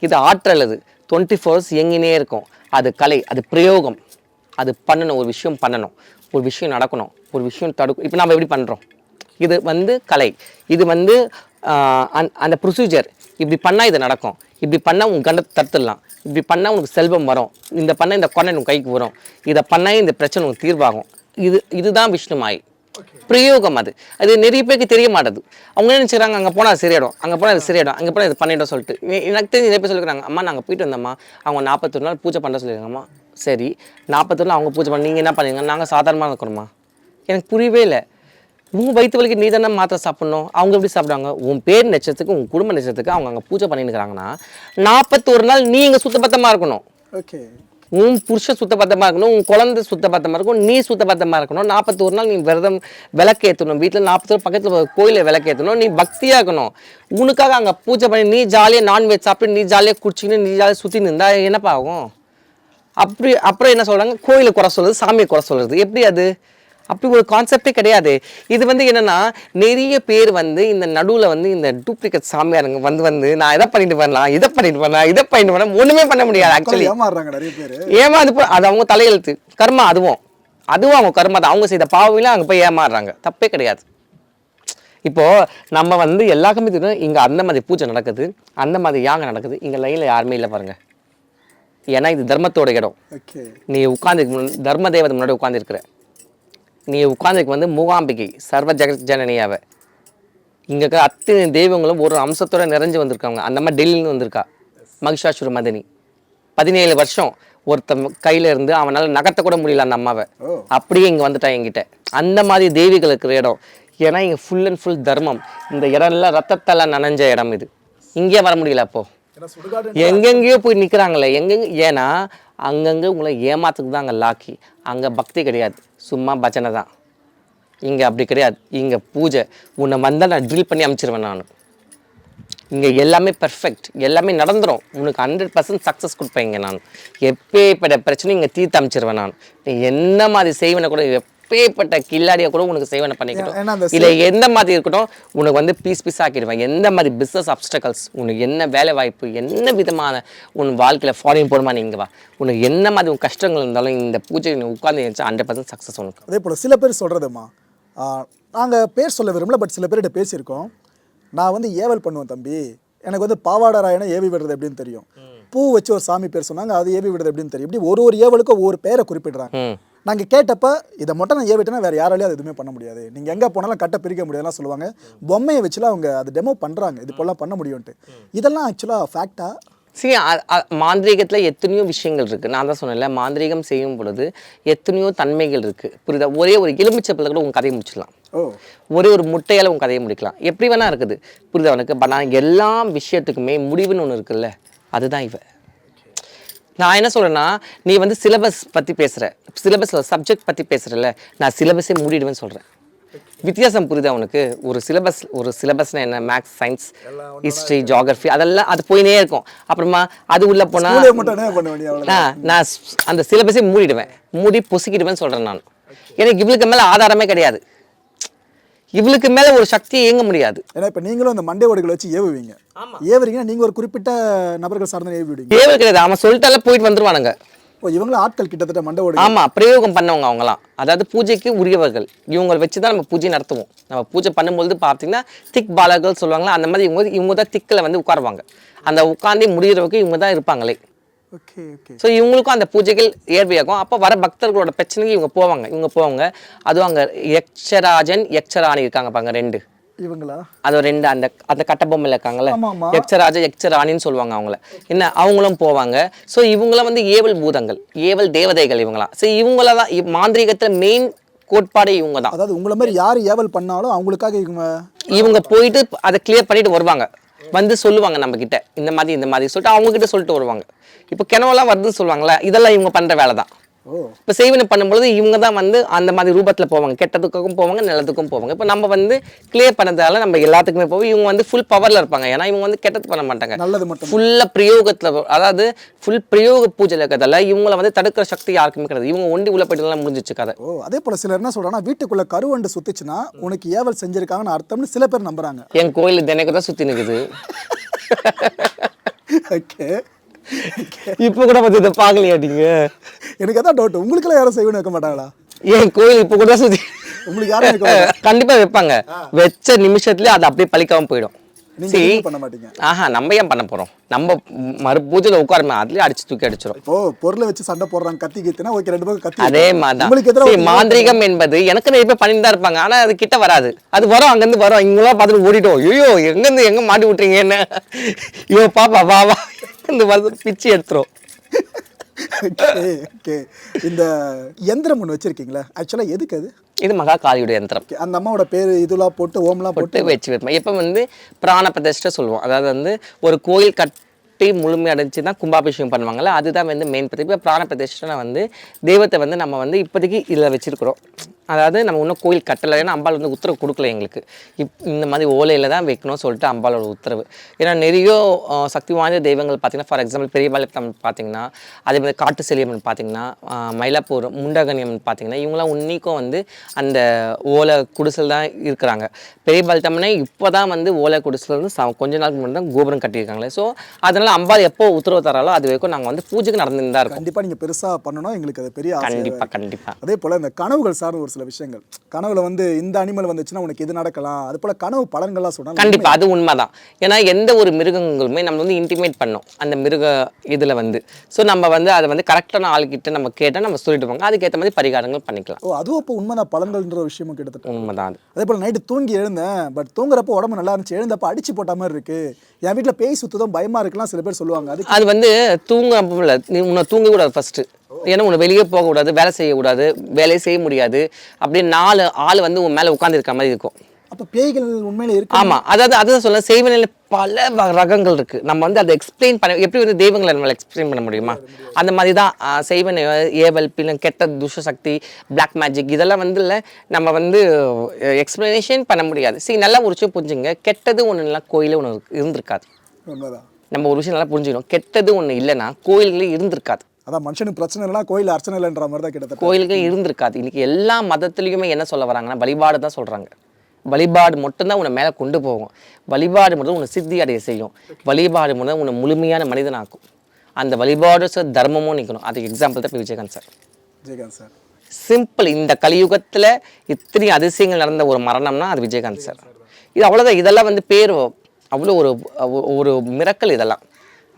இது ஆற்றல். அது 24 hours எங்கினே இருக்கும். அது கலை, அது பிரயோகம். அது பண்ணணும், ஒரு விஷயம் பண்ணணும், ஒரு விஷயம் நடக்கணும், ஒரு விஷயம் தடுக்கும். இப்போ நம்ம எப்படி பண்ணுறோம்? இது வந்து கலை. இது வந்து அந்த ப்ரொசீஜர். இப்படி பண்ணால் இது நடக்கும், இப்படி பண்ணால் உன் கண்டத்தை தடுத்துடலாம், இப்படி பண்ணால் உனக்கு செல்வம் வரும், இந்த பண்ணால் இந்த கொண்டை உன் கைக்கு வரும், இதை பண்ணால் இந்த பிரச்சனை உனக்கு தீர்வாகும். இதுதான் விஷ்ணுமாயை பிரயோகம். அது நிறைய பேருக்கு தெரிய மாட்டேது. அவங்க என்ன நினைச்சுறாங்க, அங்கே போனால் சரியாயிடும், அங்கே போனால் அது சரியாயிடும், அங்கே போனால் இது பண்ணிட்டோம் சொல்லிட்டு. எனக்கு தெரிஞ்சு நிறைய பேர் சொல்லிக்கிறாங்க, அம்மா நாங்கள் போயிட்டு வந்தோம்மா, அவங்க 41 நாள் பூஜை பண்ண சொல்லியிருக்காங்கம்மா. சரி, 41 நாள் அவங்க பூஜை பண்ண நீங்கள் என்ன பண்ணுவீங்க? நாங்கள் சாதாரணமாக இருக்கணுமா? எனக்கு புரியவே இல்லை. உங்கள் வயிற்று வலிக்கு நீ தானே மாத்திரை சாப்பிட்ணும், அவங்க எப்படி சாப்பிடுவாங்க? உன் பேர் நட்சத்திரத்துக்கு உன் குடும்ப நட்சத்திரத்துக்கு அவங்க அங்கே பூஜை பண்ணிருக்கிறாங்கன்னா 41 நாள் நீ இங்கே சுத்தபத்தமாக இருக்கணும். ஓகே, உன் புருஷன் சுத்தபத்தமாக இருக்கணும், உன் குழந்தை சுத்தபத்தமாக இருக்கும், நீ சுத்தபத்தமாக இருக்கணும். 41 நாள் நீ விரதம் விளக்கேற்றணும், வீட்டில் 40 பக்கத்தில் கோயிலில் விளக்கேற்றணும், நீ பக்தியாக இருக்கணும். உனக்காக அங்கே பூஜை பண்ணி நீ ஜாலியாக நான்வெஜ் சாப்பிட்டு நீ ஜாலியாக குடிச்சிக்கின்னு நீ ஜாலியாக சுற்றி நின்றா என்னப்பா ஆகும்? அப்புறம் என்ன சொல்கிறாங்க, கோயிலை குறை சொல்கிறது, சாமியை குறை சொல்கிறது. எப்படி அது? அப்படி ஒரு கான்செப்டே கிடையாது. இது வந்து என்னன்னா, நிறைய பேர் வந்து இந்த நடுவில் வந்து இந்த டூப்ளிகேட் சாமியாருங்க வந்து நான் இதை பண்ணிட்டு பண்ணலாம், இதை பண்ணிட்டு பண்ணலாம், ஒண்ணுமே பண்ண முடியாது. ஆக்சுவலி ஏமாறுறாங்க நிறைய பேர். அது அவங்க தலையெழுத்து, கர்மா. அதுவும் அவங்க கர்மா தான். அவங்க செய்த பாவம் அங்கே போய் ஏமாறுறாங்க, தப்பே கிடையாது. இப்போ நம்ம வந்து எல்லாருக்குமே தெரியும், இங்க அந்த மாதிரி பூஜை நடக்குது, அந்த மாதிரி யாகம் நடக்குது. இங்க லைன்ல யாருமே இல்லை பாருங்க. ஏன்னா இது தர்மத்தோட இடம். நீ உட்கார்ந்து தர்ம தேவதை முன்னாடி உட்கார்ந்துருக்கிற, நீ உட்காந்துக்கு வந்து மூகாம்பிகை சர்வ ஜெகத் ஜனனியாவை. இங்கே அத்தனை தெய்வங்களும் ஒரு அம்சத்தோட நிறைஞ்சு வந்திருக்காங்க. அந்த மாதிரி டெல்லின்னு வந்திருக்கா மகிஷாசுர மதினி. 17 வருஷம் ஒருத்தன் கையில இருந்து அவனால் நகர்த்த கூட முடியல அந்த அம்மாவை. அப்படியே இங்கே வந்துட்டான் என்கிட்ட. அந்த மாதிரி தெய்விகள் இருக்கிற இடம். ஏன்னா இங்கே ஃபுல் அண்ட் ஃபுல் தர்மம். இந்த இடம்லாம் ரத்தத்தெல்லாம் நனைஞ்ச இடம் இது. இங்கே வர முடியல. அப்போ எங்கெங்கேயோ போய் நிற்கிறாங்களே எங்கெங்க. ஏன்னா அங்கங்கே உங்களை ஏமாத்துக்கு தான் அங்கே லாக்கி. அங்கே பக்தி கிடையாது, சும்மா பஜனை தான். இங்கே அப்படி கிடையாது. இங்கே பூஜை. உன்னை வந்தால் நான் ட்ரில் பண்ணி அமைச்சிருவேன். நான் இங்கே எல்லாமே பர்ஃபெக்ட், எல்லாமே நடந்துடும். உனக்கு 100% சக்ஸஸ் கொடுப்பேன். நான் எப்பேற்பட்ட பிரச்சனையும் இங்கே தீர்த்து அமைச்சிருவேன். நான் நீ என்ன மாதிரி செய்வேனை கூட, எப்பேற்பட்ட கில்லாடியை கூட உனக்கு செய்வனை பண்ணிக்கிட்டோம். இல்லை எந்த மாதிரி இருக்கட்டும், உனக்கு வந்து பீஸ் ஆக்கிடுவேன். எந்த மாதிரி பிஸ்னஸ் அப்டக்கல்ஸ், உனக்கு என்ன வேலை வாய்ப்பு, என்ன விதமான உன் வாழ்க்கையில் ஃபாரின் போடுமா நீங்கள் வா, உனக்கு என்ன மாதிரி உன் கஷ்டங்கள் இருந்தாலும் இந்த பூஜை நீ உட்காந்து 100% சக்ஸஸ் உனக்கு. அதே போல் சில பேர் சொல்கிறதுமா, நாங்கள் பேர் சொல்ல விரும்பல, பட் சில பேர்கிட்ட பேசியிருக்கோம். நான் வந்து ஏவல் பண்ணுவேன் தம்பி, எனக்கு வந்து பாவாடராயனை ஏவி விடுறது எப்படின்னு தெரியும், பூ வச்சு ஒரு சாமி பேர் சொன்னாங்க, அது ஏவி விடுறது எப்படின்னு தெரியும். இப்படி ஒரு ஏவலுக்கும் ஒவ்வொரு பேரை குறிப்பிடுறாங்க. நாங்கள் கேட்டப்ப இதை மட்டும் நான் ஏவிட்டேன்னா வேறு யாராலையும் அது எதுவுமே பண்ண முடியாது, நீங்கள் எங்கே போனாலும் கட்டை பிரிக்க முடியாதுலாம் சொல்லுவாங்க. பொம்மையை வச்சுலாம் அவங்க அது டெமோ பண்ணுறாங்க, இது போலாம் பண்ண முடியும்ட்டு. இதெல்லாம் ஆக்சுவலாக ஃபேக்டா? சரி, மாந்திரீகத்தில் எத்தனையோ விஷயங்கள் இருக்குது. நான் தான் சொன்னேன்ல, மாந்திரீகம் செய்யும் பொழுது எத்தனையோ தன்மைகள் இருக்குது. புரியுதா? ஒரே ஒரு எலுமிச்சப்பழ கூட உங்கள் கதையை முடிச்சிடலாம், ஒரே ஒரு முட்டையால் உங்கள் கதையை முடிக்கலாம், எப்படி வேணா இருக்குது. புரியுதா உனக்கு? நான் எல்லா விஷயத்துக்குமே முடிவுன்னு ஒன்று இருக்குல்ல, அதுதான் இவ. நான் என்ன சொல்கிறேன்னா, நீ வந்து சிலபஸ் பற்றி பேசுகிற, சிலபஸில் சப்ஜெக்ட் பற்றி பேசுகிறல்ல, நான் சிலபஸே மூடிடுவேன்னு சொல்கிறேன். வித்தியாசம் புரியுதா உனக்கு? ஒரு சிலபஸ்னால் என்ன, மேக்ஸ், சயின்ஸ், ஹிஸ்ட்ரி, ஜியாகிரஃபி, அதெல்லாம் அது போயினே இருக்கும். அப்புறமா அது உள்ளே போனால் நான் அந்த சிலபஸே மூடி பொசுக்கிடுவேன்னு சொல்கிறேன் நான். எனக்கு இவளுக்கு மேலே ஆதாரமே கிடையாது, இவளுக்கு மேலே ஒரு சக்தியை இயங்க முடியாது. ஏன்னா இப்போ நீங்களும் அந்த மண்டை ஓடுகளை வச்சு ஏவுவீங்க, ஏவுறீங்கன்னா நீங்கள் ஒரு குறிப்பிட்ட நபர்கள் சார்ந்த ஏவிடுவீங்க. ஏவல் கிடையாது, அவன் சொல்லிட்டால போயிட்டு வந்துருவானுங்க. இவங்களும் ஆட்கள் கிட்டத்தட்ட மண்டை ஓடு. ஆமாம், பிரயோகம் பண்ணவங்க அவங்களாம். அதாவது பூஜைக்கு உரியவர்கள். இவங்களை வச்சு தான் நம்ம பூஜை நடத்துவோம். நம்ம பூஜை பண்ணும்பொழுது பார்த்தீங்கன்னா திக் பாலர்கள் சொல்லுவாங்களா, அந்த மாதிரி இவங்க தான் திக்கில் வந்து உட்காருவாங்க. அந்த உட்காந்து முடிகிறவங்க இவங்க தான் இருப்பாங்களே. ஸோ இவங்களுக்கும் அந்த பூஜைகள் ஏர்வையாகும். அப்போ வர பக்தர்களோட பிரச்சனைக்கு இவங்க போவாங்க. அதுவும் அங்கே யக்ஷராஜன் யக்ஷராணி இருக்காங்க பாங்க, 2 இவங்களா? அது 2 அந்த கட்ட பொம்மையில் இருக்காங்கல்ல, யக்ஷராஜ யக்ஷராணின்னு சொல்லுவாங்க அவங்கள. என்ன அவங்களும் போவாங்க. ஸோ இவங்களாம் வந்து ஏவல் பூதங்கள், ஏவல் தேவதைகள் இவங்களாம். ஸோ இவங்கள தான் மாந்திரீகத்தில் மெயின் கோட்பாடே இவங்க தான். அதாவது உங்களை மாதிரி யார் ஏவல் பண்ணாலும் அவங்களுக்காக இவங்க போயிட்டு அதை கிளியர் பண்ணிட்டு வருவாங்க. வந்து சொல்லுவாங்க நம்ம கிட்ட, இந்த மாதிரி சொல்லிட்டு அவங்க கிட்ட சொல்லிட்டு வருவாங்க. இப்போ கிணவெல்லாம் வருதுன்னு சொல்லுவாங்களே, இதெல்லாம் இவங்க பண்ணுற வேலை தான். இப்போ செய்வினை பண்ணும்பொழுது இவங்க தான் வந்து அந்த மாதிரி ரூபத்தில் போவாங்க. கெட்டதுக்கும் போவாங்க, நல்லதுக்கும் போவாங்க. இப்போ நம்ம வந்து கிளியர் பண்ணதால நம்ம எல்லாத்துக்குமே போவோம். இவங்க வந்து ஃபுல் பவரில் இருப்பாங்க. ஏன்னா இவங்க வந்து கெட்டது பண்ண மாட்டாங்க, நல்லது மட்டும். ஃபுல்லாக பிரயோகத்தில், அதாவது ஃபுல் பிரயோக பூஜையில் இருக்கிறதால இவங்களை வந்து தடுக்கிற சக்தி யாருக்குமே கிடையாது. இவங்க ஒண்டி உள்ள போயிட்டுலாம் முடிஞ்சிச்சு கதை. அதே போல் சிலர் என்ன சொல்கிறாங்கன்னா, வீட்டுக்குள்ளே கருவண்டு சுற்றிச்சுன்னா உனக்கு ஏவல் செஞ்சிருக்காங்கன்னு அர்த்தம்னு சில பேர் நம்புறாங்க. என் கோயில் தினைக்கு தான் சுற்றி நிற்குது. ஓகே, இப்போ கூட பார்த்து இதை பார்க்கலையா நீங்க? எனக்கு அதான் டவுட், உங்களுக்கெல்லாம் யாரும் செய்வனு வைக்க மாட்டாங்களா? என் கோயில் இப்போ கூட சுற்றி உங்களுக்கு யாரும் கண்டிப்பாக வைப்பாங்க. வச்ச நிமிஷத்துலேயே அது அப்படியே பழிக்காமல் போயிடும். பண்ண மாட்டீங்க. நம்ம ஏன் பண்ண போறோம்? நம்ம மறு பூஜையில உட்காருமே, அதுலயே அடிச்சு தூக்கி அடிச்சிடும். இப்போ பொருளை வச்சு சண்டை போடுறாங்க, கத்தி கத்தினா ஓகே, 2 பக்கம் கத்தி. அதே மாதிரி மாந்திரிகம் என்பது எனக்கு நிறைய பேர் பண்ணிட்டு தான் இருப்பாங்க. ஆனா அது கிட்ட வராது. அது வரும், அங்கிருந்து வரும், இங்கெல்லாம் பார்த்துட்டு ஓடிட்டோம். ஐயோ எங்கிருந்து எங்க மாட்டி விட்டுறீங்க என்ன, ஐயோ பாப்பா வா வா, இந்த பிச்சு எடுத்துரும். இந்த எந்திரம் ஒன்று வச்சிருக்கீங்களா, ஆக்சுவலா எதுக்கு அது? இது மகா காளியோட யந்திரம். அந்த அம்மாவோட பேர் இதெல்லாம் போட்டு ஓம்லாம் போட்டு வச்சு வைப்போம். எப்போ வந்து பிராண பிரதிஷ்டை சொல்லுவோம். அதாவது வந்து ஒரு கோயில் கட்டி கட்டி முழுமை அடைஞ்சு தான் கும்பாபிஷேகம் பண்ணுவாங்கல்ல, அதுதான் வந்து மெயின் பிரதிஷ்டை. இப்போ பிராண பிரதிஷ்டை வந்து தெய்வத்தை வந்து நம்ம வந்து இப்போதைக்கு இதில் வச்சுருக்கிறோம். அதாவது நம்ம இன்னும் கோயில் கட்டலை, ஏன்னா அம்பாள் வந்து உத்தரவு கொடுக்கல எங்களுக்கு. இந்த மாதிரி ஓலையில் தான் வைக்கணும்னு சொல்லிட்டு அம்பாளோட உத்தரவு. ஏன்னா நிறைய சக்தி வாய்ந்த தெய்வங்கள் பார்த்தீங்கன்னா, ஃபார் எக்ஸாம்பிள் பெரியபாளையம் பார்த்தீங்கன்னா, அதே மாதிரி காட்டு செலியம்மன் பார்த்தீங்கன்னா, மயிலாப்பூர் முண்டகனியம்மன் பார்த்தீங்கன்னா, இவங்களாம் இன்னிக்கும் வந்து அந்த ஓலை குடிசல் தான் இருக்கிறாங்க. பெரியபாளையம்னே இப்போ தான் வந்து ஓலை குடிசல் வந்து கொஞ்ச நாளுக்கு முன்னாடி தான் கோபுரம் கட்டியிருக்காங்களே. ஸோ அதனால் அம்பாள் எப்போ உத்தரவு தராலோ அது வரைக்கும் நாங்கள் வந்து பூஜைக்கு நடந்துட்டு தான் இருக்கோம். கண்டிப்பாக நீங்கள் பெருசாக பண்ணணும், எங்களுக்கு அது பெரிய ஆசை. கண்டிப்பாக. அதே போல் இந்த கனவுகள் சார்ந்த ஒரு சில விஷயங்கள், கனவுல வந்து இந்த அனிமல் வந்துச்சுன்னா உனக்கு இது நடக்கலாம், அது போல கனவு பலன்கள்லாம் சொன்னா கண்டிப்பா அது உண்மைதான். ஏன்னா எந்த ஒரு மிருகங்களுமே நம்ம வந்து இன்டிமேட் பண்ணோம் அந்த மிருக இதுல வந்து. ஸோ நம்ம வந்து அதை வந்து கரெக்டான ஆள்கிட்ட நம்ம கேட்டால் நம்ம சொல்லிட்டு போங்க, அதுக்கேற்ற மாதிரி பரிகாரங்கள் பண்ணிக்கலாம். ஓ, அதுவும் இப்போ உண்மைதான், பலன்கள்ன்ற ஒரு விஷயமும் கிட்டத்தட்ட உண்மைதான் அது. அதே போல் நைட்டு தூங்கி எழுந்தேன், பட் தூங்குறப்போ உடம்பு நல்லா இருந்துச்சு, எழுந்தப்போ அடிச்சு போட்ட மாதிரி இருக்கு, என் வீட்டில் பேய் சுத்ததும் பயமா இருக்கலாம் சில பேர் சொல்லுவாங்க. அது வந்து தூங்குறப்போ இல்லை, நீ உன்னை தூங்கக்கூடாது ஃபர்ஸ்ட். ஏன்னா உன்னை வெளியே போகக்கூடாது, வேலை செய்யக்கூடாது, வேலையை செய்ய முடியாது, அப்படியே 4 ஆள் வந்து உன் மேலே உட்காந்துருக்க மாதிரி இருக்கும். அப்போ பேய்கள் உண்மையில இருக்கு? ஆமாம், அதாவது அதுதான் சொல்ல, செய்வனில் பல ரகங்கள் இருக்கு. நம்ம வந்து அதை எக்ஸ்பிளைன் பண்ண எப்படி வந்து தெய்வங்களை நம்மளால் எக்ஸ்பிளைன் பண்ண முடியுமா? அந்த மாதிரி தான் செய்வன், ஏவல், பின்ன கெட்ட துஷ்சக்தி, பிளாக் மேஜிக், இதெல்லாம் வந்து இல்லை நம்ம வந்து எக்ஸ்பிளனேஷன் பண்ண முடியாது. சரி, நல்லா ஒரு விஷயம் புரிஞ்சுங்க, கெட்டது ஒன்று இல்லை கோயிலே ஒன்று இருந்திருக்காது. உண்மைதான். நம்ம ஒரு விஷயம் நல்லா புரிஞ்சுக்கணும், கெட்டது ஒன்று இல்லைன்னா கோயில்களே இருந்திருக்காது. அதான் மனுஷனுக்கு பிரச்சனை இல்லைனா கோயில் அர்ச்சனை இல்லைன்ற மாதிரி தான் கிட்டத்தட்ட கோயில்களே இருந்திருக்காது. இன்னைக்கு எல்லா மதத்துலேயுமே என்ன சொல்ல வராங்கன்னா, வழிபாடு தான் சொல்கிறாங்க. வழிபாடு மட்டும்தான் உன்னை மேலே கொண்டு போகும், வழிபாடு மட்டும் உன்னை சித்தி அடைய செய்யும், வழிபாடு மட்டும் உன்னை முழுமையான மனிதனாக்கும். அந்த வழிபாடு சார் தர்மமும் நிற்கணும். அதுக்கு எக்ஸாம்பிள் தான் இப்போ Vijayakanth sir. Vijayakanth sir simple. இந்த கலியுகத்தில் இத்தனை அதிசயங்கள் நடந்த ஒரு மரணம்னா அது விஜயகாந்த் சார். இது அவ்வளோதான். இதெல்லாம் வந்து பேர் அவ்வளோ ஒரு மிரக்கல் இதெல்லாம்.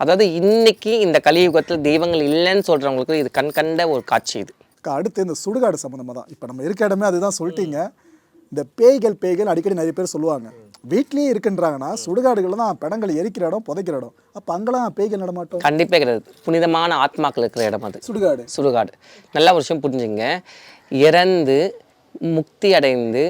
அதாவது இன்னைக்கு இந்த கலியுகத்தில் தெய்வங்கள் இல்லைன்னு சொல்கிறவங்களுக்கு இது கண்ட ஒரு காட்சி. இது அடுத்து இந்த சுடுகாடு சம்மந்தமாக தான் இப்போ நம்ம இருக்க இடமே அதுதான் சொல்லிட்டீங்க. இந்த பேய்கள் அடிக்கடி நிறைய பேர் சொல்லுவாங்க, வீட்லேயே இருக்குன்றாங்கன்னா சுடுகாடுகள் தான் பிணங்கள் எரிக்கிற இடம், புதைக்கிற இடம். அப்போ அங்கெல்லாம் பேய்கள் நடமாட்டோம்? கண்டிப்பாக கிடையாது. புனிதமான ஆத்மாக்கள் இருக்கிற இடம் அது சுடுகாடு. நல்ல ஒரு விஷயம் புரிஞ்சுங்க. இறந்து முக்தி அடைந்து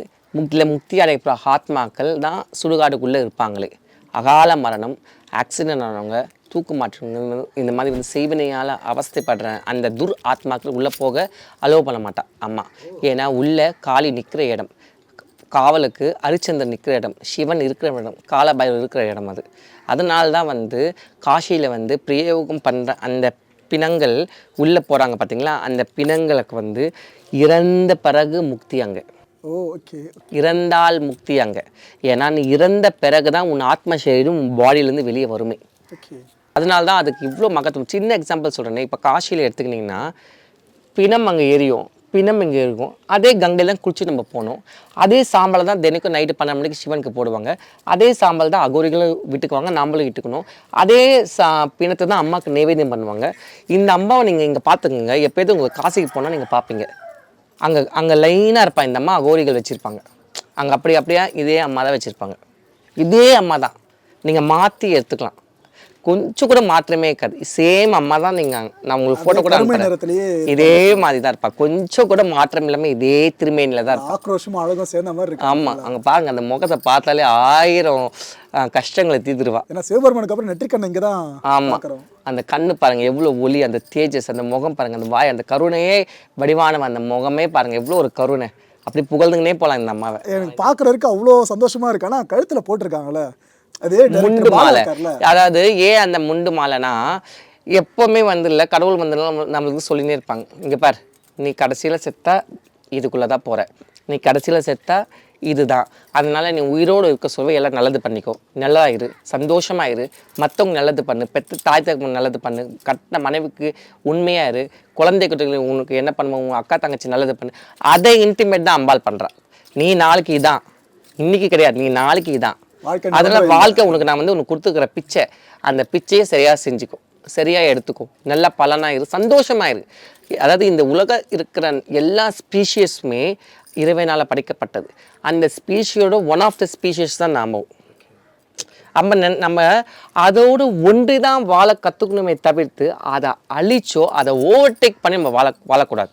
முக்தி அடைக்கிற ஆத்மாக்கள் தான் சுடுகாடுக்குள்ளே இருப்பாங்களே. அகால மரணம், ஆக்சிடென்ட் ஆனவங்க, தூக்கு மாற்றங்கள், இந்த மாதிரி வந்து செய்வினையால் அவஸ்தைப்படுற அந்த துர் ஆத்மாக்கள் உள்ளே போக அலோவ் பண்ண மாட்டா அம்மா. ஏன்னா உள்ளே காளி நிற்கிற இடம், காவலுக்கு ஹரிச்சந்திரன் நிற்கிற இடம், சிவன் இருக்கிற இடம், காலபைரவர் இருக்கிற இடம் அது. அதனால தான் வந்து காசியில் வந்து பிரயோகம் பண்ணுற அந்த பிணங்கள் உள்ளே போகிறாங்க பார்த்தீங்களா, அந்த பிணங்களுக்கு வந்து இறந்த பிறகு முக்தி அங்கே. ஓகே, இறந்தால் முக்தி அங்கே. ஏன்னா நீ இறந்த பிறகு தான் உன் ஆத்ம சரீரம் உன் பாடியிலேருந்து வெளியே வருமே. அதனால தான் அதுக்கு இவ்வளோ மகத்துவம். சின்ன எக்ஸாம்பிள் சொல்கிறேன்னே, இப்போ காசியில் எடுத்துக்கிட்டிங்கன்னா பிணம் அங்கே எரியும், பிணம் இங்கே இருக்கும். அதே கங்கையில் தான் குளிச்சு நம்ம போகணும். அதே சாம்பலை தான் தினைக்கும் நைட்டு 12 மணிக்கு சிவனுக்கு போடுவாங்க. அதே சாம்பல் தான் அகோரிகளும் விட்டுக்குவாங்க, நாமளும் விட்டுக்கணும். அதே பிணத்தை தான் அம்மாவுக்கு நைவேத்தியம் பண்ணுவாங்க. இந்த அம்மாவை நீங்கள் இங்கே பார்த்துக்குங்க, எப்போது உங்களுக்கு காசிக்கு போனால் நீங்கள் பார்ப்பீங்க, அங்கே லைனாக இருப்பாங்க இந்த அம்மா, அகோரிகள் வச்சுருப்பாங்க அங்கே. அப்படியே இதே அம்மா தான் வச்சுருப்பாங்க, இதே அம்மா தான். நீங்கள் மாற்றி எடுத்துக்கலாம், கொஞ்சம் கூட மாற்றமே இருக்காது. சேம் அம்மா தான். நீங்கள் நான் உங்களுக்கு ஃபோட்டோ கூட இதே மாதிரி தான் இருப்பா, கொஞ்சம் கூட மாற்றம் இல்லாமல் இதே திருமேனியில் தான் இருப்பா. ஆக்ரோஷமும் அழகும் சேர்ந்த மாதிரி இருக்கு. ஆமாம், அங்கே பாருங்க, அந்த முகத்தை பார்த்தாலே 1000 கஷ்டங்களை தீர்த்துருவா. ஏன்னா சிவபெருமானுக்கு அப்புறம் நெற்றிக்கண்ணு இங்கே தான். ஆமாம், அந்த கண்ணு பாருங்க எவ்வளோ ஒளி, அந்த தேஜஸ், அந்த முகம் பாருங்க, அந்த வாய், அந்த கருணையே வடிவானவன், அந்த முகமே பாருங்க எவ்வளோ ஒரு கருணை. அப்படி புகழ்ந்துங்கன்னே போகலாம் இந்த அம்மாவை. எனக்கு பார்க்குறதுக்கு அவ்வளோ சந்தோஷமா இருக்கு. ஆனால் கழுத்தில் போட்டிருக்காங்களே அது முண்டு மாலை. அதாவது ஏன் அந்த முண்டு மாலைனா, எப்பவுமே வந்து இல்லை கடவுள் வந்து நம்மளுக்கு சொல்லினே இருப்பாங்க, இங்கே பார், நீ கடைசியில் செத்தா இதுக்குள்ளே தான் போகிற, நீ கடைசியில் செத்தா இதுதான். அதனால நீ உயிரோடு இருக்க சொல்ல எல்லாம் நல்லது பண்ணிக்கோ, நல்லா இரு, சந்தோஷமாக மற்றவங்க நல்லது பண்ணு, பெற்ற தாய் தகப்பன் நல்லது பண்ணு, கட்டின மனைவிக்கு உண்மையாக இரு, குழந்தைகிட்ட உனக்கு என்ன பண்ணுவோம், உங்கள் அக்கா தங்கச்சி நல்லது பண்ணு. அதை இன்டிமேட் தான் அம்பாள் பண்ணுறா. நீ நாளைக்கு இதான், இன்னைக்கு கிடையாது, நீ நாளைக்கு இதான். அதனால வாழ்க்கை உனக்கு நான் வந்து உனக்கு கொடுத்துக்கிற பிச்சை, அந்த பிச்சையை சரியாக செஞ்சுக்கும், சரியாக எடுத்துக்கும், நல்ல பலனாயிரு, சந்தோஷமாயிரு. அதாவது இந்த உலக இருக்கிற எல்லா ஸ்பீஷியஸுமே இறைவனால் படைக்கப்பட்டது. அந்த ஸ்பீஷியோட ஒன் ஆஃப் த ஸ்பீஷியஸ் தான் நாமும். நம்ம அதோடு ஒன்றி தான் வாழ கற்றுக்கணுமே தவிர்த்து அதை அழிச்சோ அதை ஓவர்டேக் பண்ணி நம்ம வாழக்கூடாது.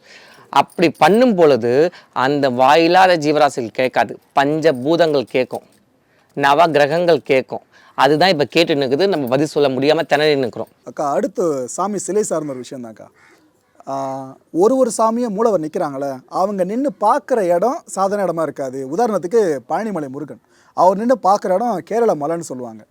அப்படி பண்ணும் பொழுது அந்த வாயில்லாத ஜீவராசிகள் கேட்காது, பஞ்சபூதங்கள் கேட்கும், நவ கிரகங்கள் கேட்கும். அதுதான் இப்போ கேட்டு நிற்குது, நம்ம பதில் சொல்ல முடியாமல் திணறி நிற்கிறோம். அக்கா அடுத்து சாமி சிலை சார்ந்த ஒரு விஷயம் தான்க்கா. ஒரு சாமியும் மூலவர் நிற்கிறாங்களே, அவங்க நின்று பார்க்குற இடம் சாதாரண இடமா இருக்காது. உதாரணத்துக்கு பழனிமலை முருகன், அவர் நின்று பார்க்குற இடம் கேரள மலைன்னு சொல்லுவாங்க.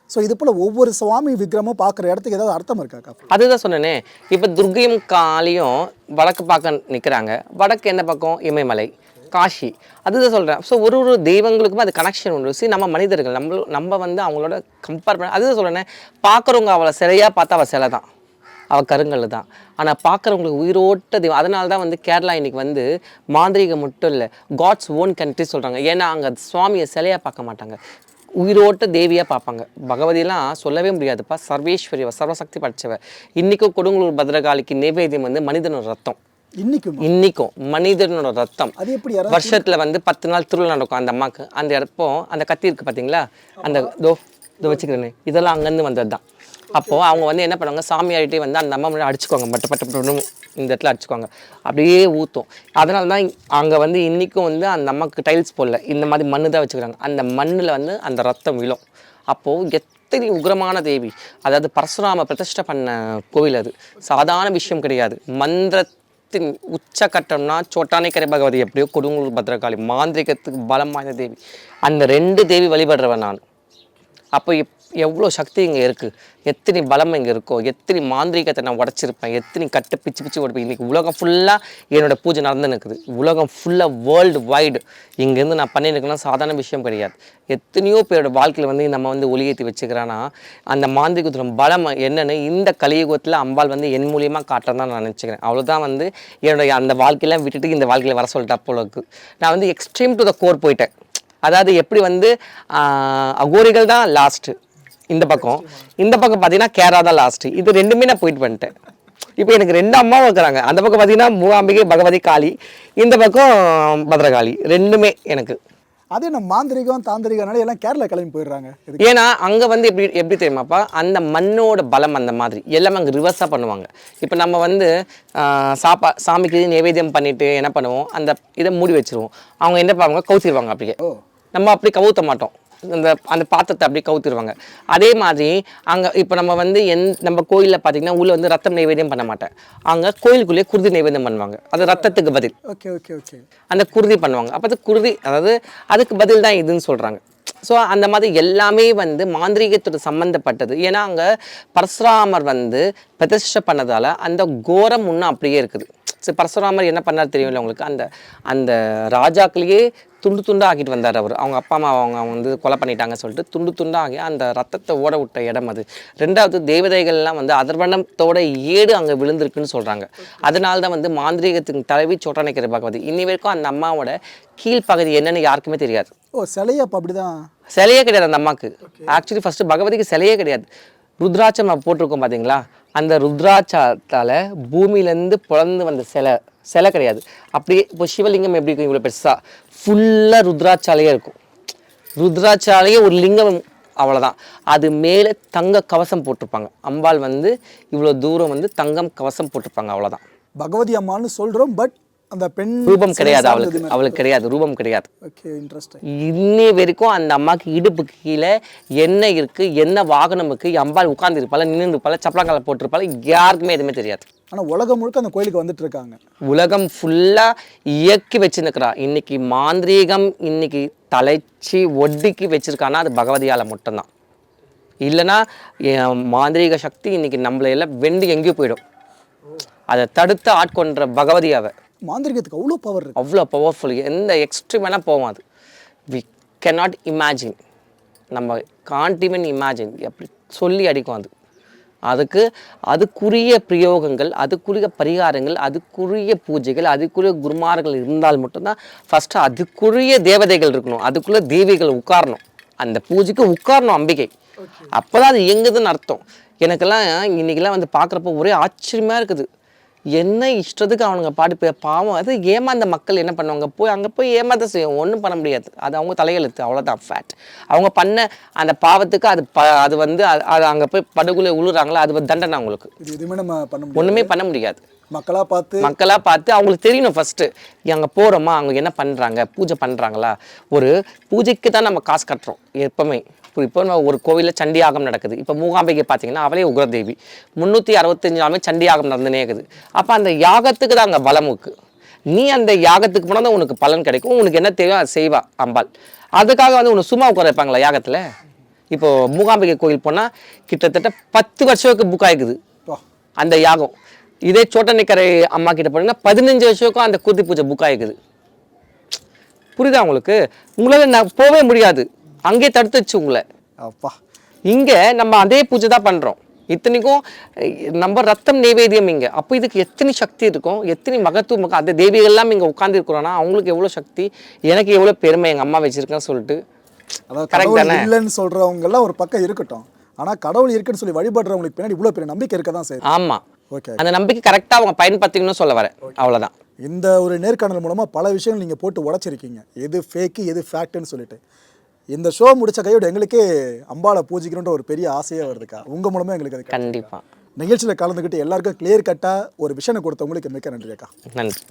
ஸோ இது போல் ஒவ்வொரு சுவாமி விக்கிரமும் பார்க்குற இடத்துக்கு ஏதாவது அர்த்தம் இருக்காக்கா? அதுதான் சொன்னேனே, இப்போ துர்க்கையும் காளியும் வடக்கு பார்க்க நிற்கிறாங்க. வடக்கு என்ன பக்கம்? இமயமலை, காஷி. அதுதான் சொல்கிறேன். ஸோ ஒரு தெய்வங்களுக்குமே அது கனெக்ஷன் உண்டு. நம்ம மனிதர்கள் நம்ம வந்து அவங்களோட கம்பேர் பண்ண, அதுதான் சொல்கிறேன். பார்க்குறவங்க அவளை சிலையாக பார்த்தா அவள் சிலை தான், அவள் கருங்கல் தான். ஆனால் பார்க்குறவங்களுக்கு உயிரோட்ட தெய்வம். அதனால தான் வந்து கேரளா இன்னைக்கு வந்து மாந்திரிகம் மட்டும் இல்லை, காட்ஸ் ஓன் கண்ட்ரி சொல்கிறாங்க. ஏன்னா அங்கே சுவாமியை சிலையாக பார்க்க மாட்டாங்க, உயிரோட்ட தேவியாக பார்ப்பாங்க. பகவதியெல்லாம் சொல்லவே முடியாதுப்பா, சர்வேஸ்வரி, சர்வசக்தி படைச்சவ. இன்றைக்கும் கொடுங்கலூர் பத்ரகாளிக்கு நைவேத்தியம் வந்து மனிதனோட ரத்தம். இன்னைக்கும் மனிதனோட ரத்தம். அது எப்படி வருஷத்தில் வந்து 10 நாள் திருவிழா நடக்கும் அந்த அம்மாவுக்கு. அந்த இடப்போ அந்த கத்தி இருக்குது பார்த்தீங்களா, அந்த இதோ வச்சுக்கிறேன்னு, இதெல்லாம் அங்கேருந்து வந்தது தான். அப்போது அவங்க வந்து என்ன பண்ணுவாங்க, சாமியார்கிட்டே வந்து அந்த அம்மா முன்னாடி அடிச்சுக்குவாங்க, பட்டு இந்த இடத்துல அடிச்சுக்குவாங்க, அப்படியே ஊற்றும். அதனால தான் அங்கே வந்து இன்றைக்கும் வந்து அந்த அம்மாவுக்கு டைல்ஸ் போடல, இந்த மாதிரி மண்ணு தான் வச்சுக்கிறாங்க. அந்த மண்ணில் வந்து அந்த ரத்தம் விழும். அப்போது எத்தனை உக்ரமான தேவி, அதாவது பரசுராம பிரதிஷ்டை பண்ண கோவில், அது சாதாரண விஷயம் கிடையாது. மந்திரத்தின் உச்சக்கட்டம்னா சோட்டானிக்கரை பகவதி, எப்படியோ கொடுங்கலூர் பத்ரகாளி மாந்திரிகத்துக்கு பலம் வாய்ந்த தேவி. அந்த 2 தேவி வழிபடுறவன் நான். அப்போ எவ்வளோ சக்தி இங்கே இருக்குது, எத்தனை பலம் இங்கே இருக்கோ, எத்தனை மாந்திரிகத்தை நான் உடச்சிருப்பேன், எத்தனை கட்டு பிச்சு உடைப்பேன். இன்றைக்கி உலகம் ஃபுல்லாக என்னோடய பூஜை நடந்து நிற்குது. உலகம் ஃபுல்லாக வேர்ல்டு வைடு இங்கேருந்து நான் பண்ணி நிற்கலாம் சாதாரண விஷயம் கிடையாது. எத்தனையோ பேரோட வாழ்க்கையில் வந்து நம்ம வந்து ஒளியேற்றி வச்சுக்கிறான்னா அந்த மாந்திரிகத்தோட பலம் என்னென்னு இந்த கலியுகத்தில் அம்பாள் வந்து என் மூலியமாக காட்டுறதான் நான் நினச்சிக்கிறேன். அவ்வளோதான் வந்து என்னுடைய அந்த வாழ்க்கையெல்லாம் விட்டுட்டு இந்த வாழ்க்கையில் வர சொல்லிட்டா போல இருக்குது. நான் வந்து எக்ஸ்ட்ரீம் டு த கோர் போயிட்டேன். அதாவது எப்படி வந்து அகோரிகள் தான் லாஸ்ட்டு இந்த பக்கம் பார்த்தீங்கன்னா கேரளா தான் லாஸ்ட்டு. இது 2மே நான் போயிட்டு வந்துட்டேன். இப்போ எனக்கு 2 அம்மாவும் இருக்கிறாங்க. அந்த பக்கம் பார்த்தீங்கன்னா மூகாம்பிகை பகவதி காளி, இந்த பக்கம் பத்ரகாளி, 2மே எனக்கு. அதே நம்ம மாந்திரிகம் தாந்திரிகனால எல்லாம் கேரளா கிளம்பி போயிடுறாங்க. ஏன்னா அங்கே வந்து எப்படி தெரியுமாப்பா, அந்த மண்ணோட பலம் அந்த மாதிரி எல்லாமே அங்கே ரிவர்ஸாக பண்ணுவாங்க. இப்போ நம்ம வந்து சாமிக்கு நைவேத்தியம் பண்ணிட்டு என்ன பண்ணுவோம், அந்த இதை மூடி வச்சிருவோம். அவங்க என்ன பண்ணுவாங்க, கவுத்திடுவாங்க. அப்படியே நம்ம அப்படி கவுத்த மாட்டோம், அந்த பாத்திரத்தை அப்படி கவுத்திடுவாங்க. அதே மாதிரி அங்கே இப்போ நம்ம வந்து நம்ம கோயிலில் பார்த்தீங்கன்னா உள்ள வந்து ரத்தம் நைவேத்தியம் பண்ண மாட்டேன். அங்கே கோயிலுக்குள்ளேயே குருதி நைவேத்தியம் பண்ணுவாங்க. அது ரத்தத்துக்கு பதில். அந்த குருதி பண்ணுவாங்க. அப்போ அது குருதி, அதாவது அதுக்கு பதில் தான் இதுன்னு சொல்கிறாங்க. ஸோ அந்த மாதிரி எல்லாமே வந்து மாந்திரீகத்தோட சம்மந்தப்பட்டது. ஏன்னா அங்கே பரசுராமர் வந்து பிரதிஷ்டை பண்ணதால் அந்த கோரம் இன்னும் அப்படியே இருக்குது. சரி, பரசுராமர் என்ன பண்ணார் தெரியும்ல உங்களுக்கு, அந்த ராஜாக்களையே துண்டு துண்டாக ஆக்கிட்டு வந்தார் அவர். அவங்க அப்பா அம்மா அவங்க வந்து கொலை பண்ணிட்டாங்கன்னு சொல்லிட்டு துண்டு துண்டாக ஆகி அந்த ரத்தத்தை ஓட விட்ட இடம் அது. 2வது தேவதைகள்லாம் வந்து அதர்வனத்தோட ஏடு அங்கே விழுந்திருக்குன்னு சொல்கிறாங்க. அதனால தான் வந்து மாந்திரீகத்துக்கு தலைவி சோட்டானிக்கரை பகவதி. இன்னி வரைக்கும் அந்த அம்மாவோட கீழ்ப்பகுதி என்னன்னு யாருக்குமே தெரியாது. சிலையா? அப்படிதான் சிலையே கிடையாது அந்த அம்மாவுக்கு. ஆக்சுவலி ஃபஸ்ட்டு பகவதிக்கு சிலையே கிடையாது. ருத்ராட்சம் போட்டிருக்கோம் பார்த்தீங்களா, அந்த ருத்ராட்சத்தால் பூமியிலேருந்து பிறந்து வந்த சிலை கிடையாது. அப்படியே இப்போ சிவலிங்கம் எப்படி இருக்கும், இவ்வளோ பெருசாக ஃபுல்லாக ருத்ராட்சாலையே இருக்கும். ருத்ராட்சாலையே ஒரு லிங்கம், அவ்வளோதான். அது மேலே தங்க கவசம் போட்டிருப்பாங்க. அம்பாள் வந்து இவ்வளோ தூரம் வந்து தங்கம் கவசம் போட்டிருப்பாங்க, அவ்வளோதான். பகவதி அம்மான்னு சொல்கிறோம், பட் அந்த பெண் ரூபம் கிடையாது அவளுக்கு கிடையாது, ரூபம் கிடையாது. இன்னி வரைக்கும் அந்த அம்மாவுக்கு இடுப்புக்கு கீழே என்ன இருக்கு, என்ன வாகனம் இருக்கு, அம்பாள் உட்கார்ந்து இருப்பாள், நின்று இருப்பாள், சப்பலாங்கால போட்டிருப்பாள், யாருக்குமே எதுவுமே தெரியாது. ஆனால் உலகம் முழுக்க அந்த கோயிலுக்கு வந்துட்டு இருக்காங்க. உலகம் ஃபுல்லாக இயக்கி வச்சுருக்கிறா. இன்னைக்கு மாந்திரீகம் இன்னைக்கு தலைச்சி ஒட்டிக்கு வச்சிருக்கான்னா அது பகவதியால் மட்டும்தான். இல்லைன்னா மாந்திரீக சக்தி இன்னைக்கு நம்மள எல்லாம் வெண்டு எங்கேயோ போயிடும். அதை தடுத்து ஆட்கொன்ற பகவதியாவை. மாந்திரிகத்துக்கு அவ்வளோ பவர் இருக்கு, அவ்வளோ பவர்ஃபுல். எந்த எக்ஸ்ட்ரீம் வேணால் போவோம். அது வி கேனாட் இமேஜின், நம்ம காண்ட் ஈவன் இமேஜின், எப்படி சொல்லி அடிக்கும். அதுக்குரிய பிரயோகங்கள், அதுக்குரிய பரிகாரங்கள், அதுக்குரிய பூஜைகள், அதுக்குரிய குருமார்கள் இருந்தால் மட்டும்தான். ஃபஸ்ட்டு அதுக்குரிய தேவதைகள் இருக்கணும், அதுக்குள்ளே தேவிகள் உட்காரணும், அந்த பூஜைக்கு உட்காரணும் அம்பிகை. அப்போ தான் அது எங்குதுன்னு அர்த்தம். எனக்கெல்லாம் இன்றைக்கெல்லாம் வந்து பார்க்குறப்போ ஒரே ஆச்சரியமாக இருக்குது. என்ன இஷ்டத்துக்கு அவனுங்க பாட்டு பாவம். அது ஏமாந்த மக்கள் என்ன பண்ணுவாங்க, அங்கே போய் ஏமாத்த செய்யும், ஒன்றும் பண்ண முடியாது. அது அவங்க தலையெழுத்து, அவ்வளோதான் ஃபேட். அவங்க பண்ண அந்த பாவத்துக்கு அது வந்து அது அங்கே போய் படுகொலை உழுறாங்களா, அது தண்டனை அவங்களுக்கு. ஒன்றுமே பண்ண முடியாது. மக்களாக பார்த்து அவங்களுக்கு தெரியணும் ஃபஸ்ட்டு, அங்கே போகிறோமா, அவங்க என்ன பண்ணுறாங்க, பூஜை பண்ணுறாங்களா. ஒரு பூஜைக்கு தான் நம்ம காசு கட்டுறோம் எப்போவுமே, இப்போ ஒரு கோவிலில் சண்டி யாகம் நடக்குது. இப்போ மூகாம்பிகை பார்த்தீங்கன்னா அவளே உக்ரதேவி. 365 நாளுமே சண்டி யாகம் நடந்துனே இருக்குது. அப்போ அந்த யாகத்துக்கு தான் அங்கே பலம் இருக்கு. நீ அந்த யாகத்துக்கு போனால் தான் உனக்கு பலன் கிடைக்கும். உனக்கு என்ன தேவையோ அதை செய்வா அம்பாள். அதுக்காக வந்து உனக்கு சும்மா உட்கார வைப்பாங்களா யாகத்தில்? இப்போ மூகாம்பிகை கோயில் போனால் கிட்டத்தட்ட 10 வருஷத்துக்கு புக் ஆகிக்குது அந்த யாகம். இதே சோட்டனைக்கரை அம்மா கிட்ட போனீங்கன்னா 15 வருஷத்துக்கும் அந்த குருதி பூஜை புக் ஆகிக்குது. புரியுதா உங்களுக்கு? உங்களால் போகவே முடியாது, அங்கேயே தடுத்துச்சு உங்களை. அப்பா இங்கே நம்ம அதே பூஜை தான் பண்ணுறோம். இத்தனைக்கும் நம்ம ரத்தம் நைவேத்தியம் இங்கே. அப்போ இதுக்கு எத்தனை சக்தி இருக்கும், எத்தனை மகத்துவம் இருக்கும். அந்த தேவிகள்லாம் இங்கே உட்காந்துருக்குறோன்னா அவங்களுக்கு எவ்வளோ சக்தி, எனக்கு எவ்வளோ பெருமை எங்கள் அம்மா வச்சுருக்கேன்னு சொல்லிட்டு. அதாவது கடவுள் இல்லைன்னு சொல்கிறவங்கெல்லாம் ஒரு பக்கம் இருக்கட்டும், ஆனால் கடவுள் இருக்குன்னு சொல்லி வழிபடுறவங்களுக்கு பின்னாடி இவ்வளோ பெரிய நம்பிக்கை இருக்க தான் செய்யுது. ஆமாம், ஓகே. அந்த நம்பிக்கை கரெக்டாக அவங்க பயன்படுத்திக்கணும்னு சொல்ல வரேன், அவ்வளோதான். இந்த ஒரு நேர்காணல் மூலமாக பல விஷயங்கள் நீங்கள் போட்டு உடச்சிருக்கீங்க, எது ஃபேக்கு எது ஃபேக்ட்டுன்னு சொல்லிட்டு. இந்த ஷோ முடிச்ச கையோட எங்களுக்கே அம்பாளை பூஜிக்கணுன்ற ஒரு பெரிய ஆசையாக வருதுக்கா. உங்கள் மூலமாக எங்களுக்கு அது கண்டிப்பாக நிகழ்ச்சியில் கலந்துக்கிட்டு எல்லாருக்கும் கிளியர் கட்டாக ஒரு விஷயம் கொடுத்தவங்களுக்கு மிக்க நன்றி அக்கா. நன்றி.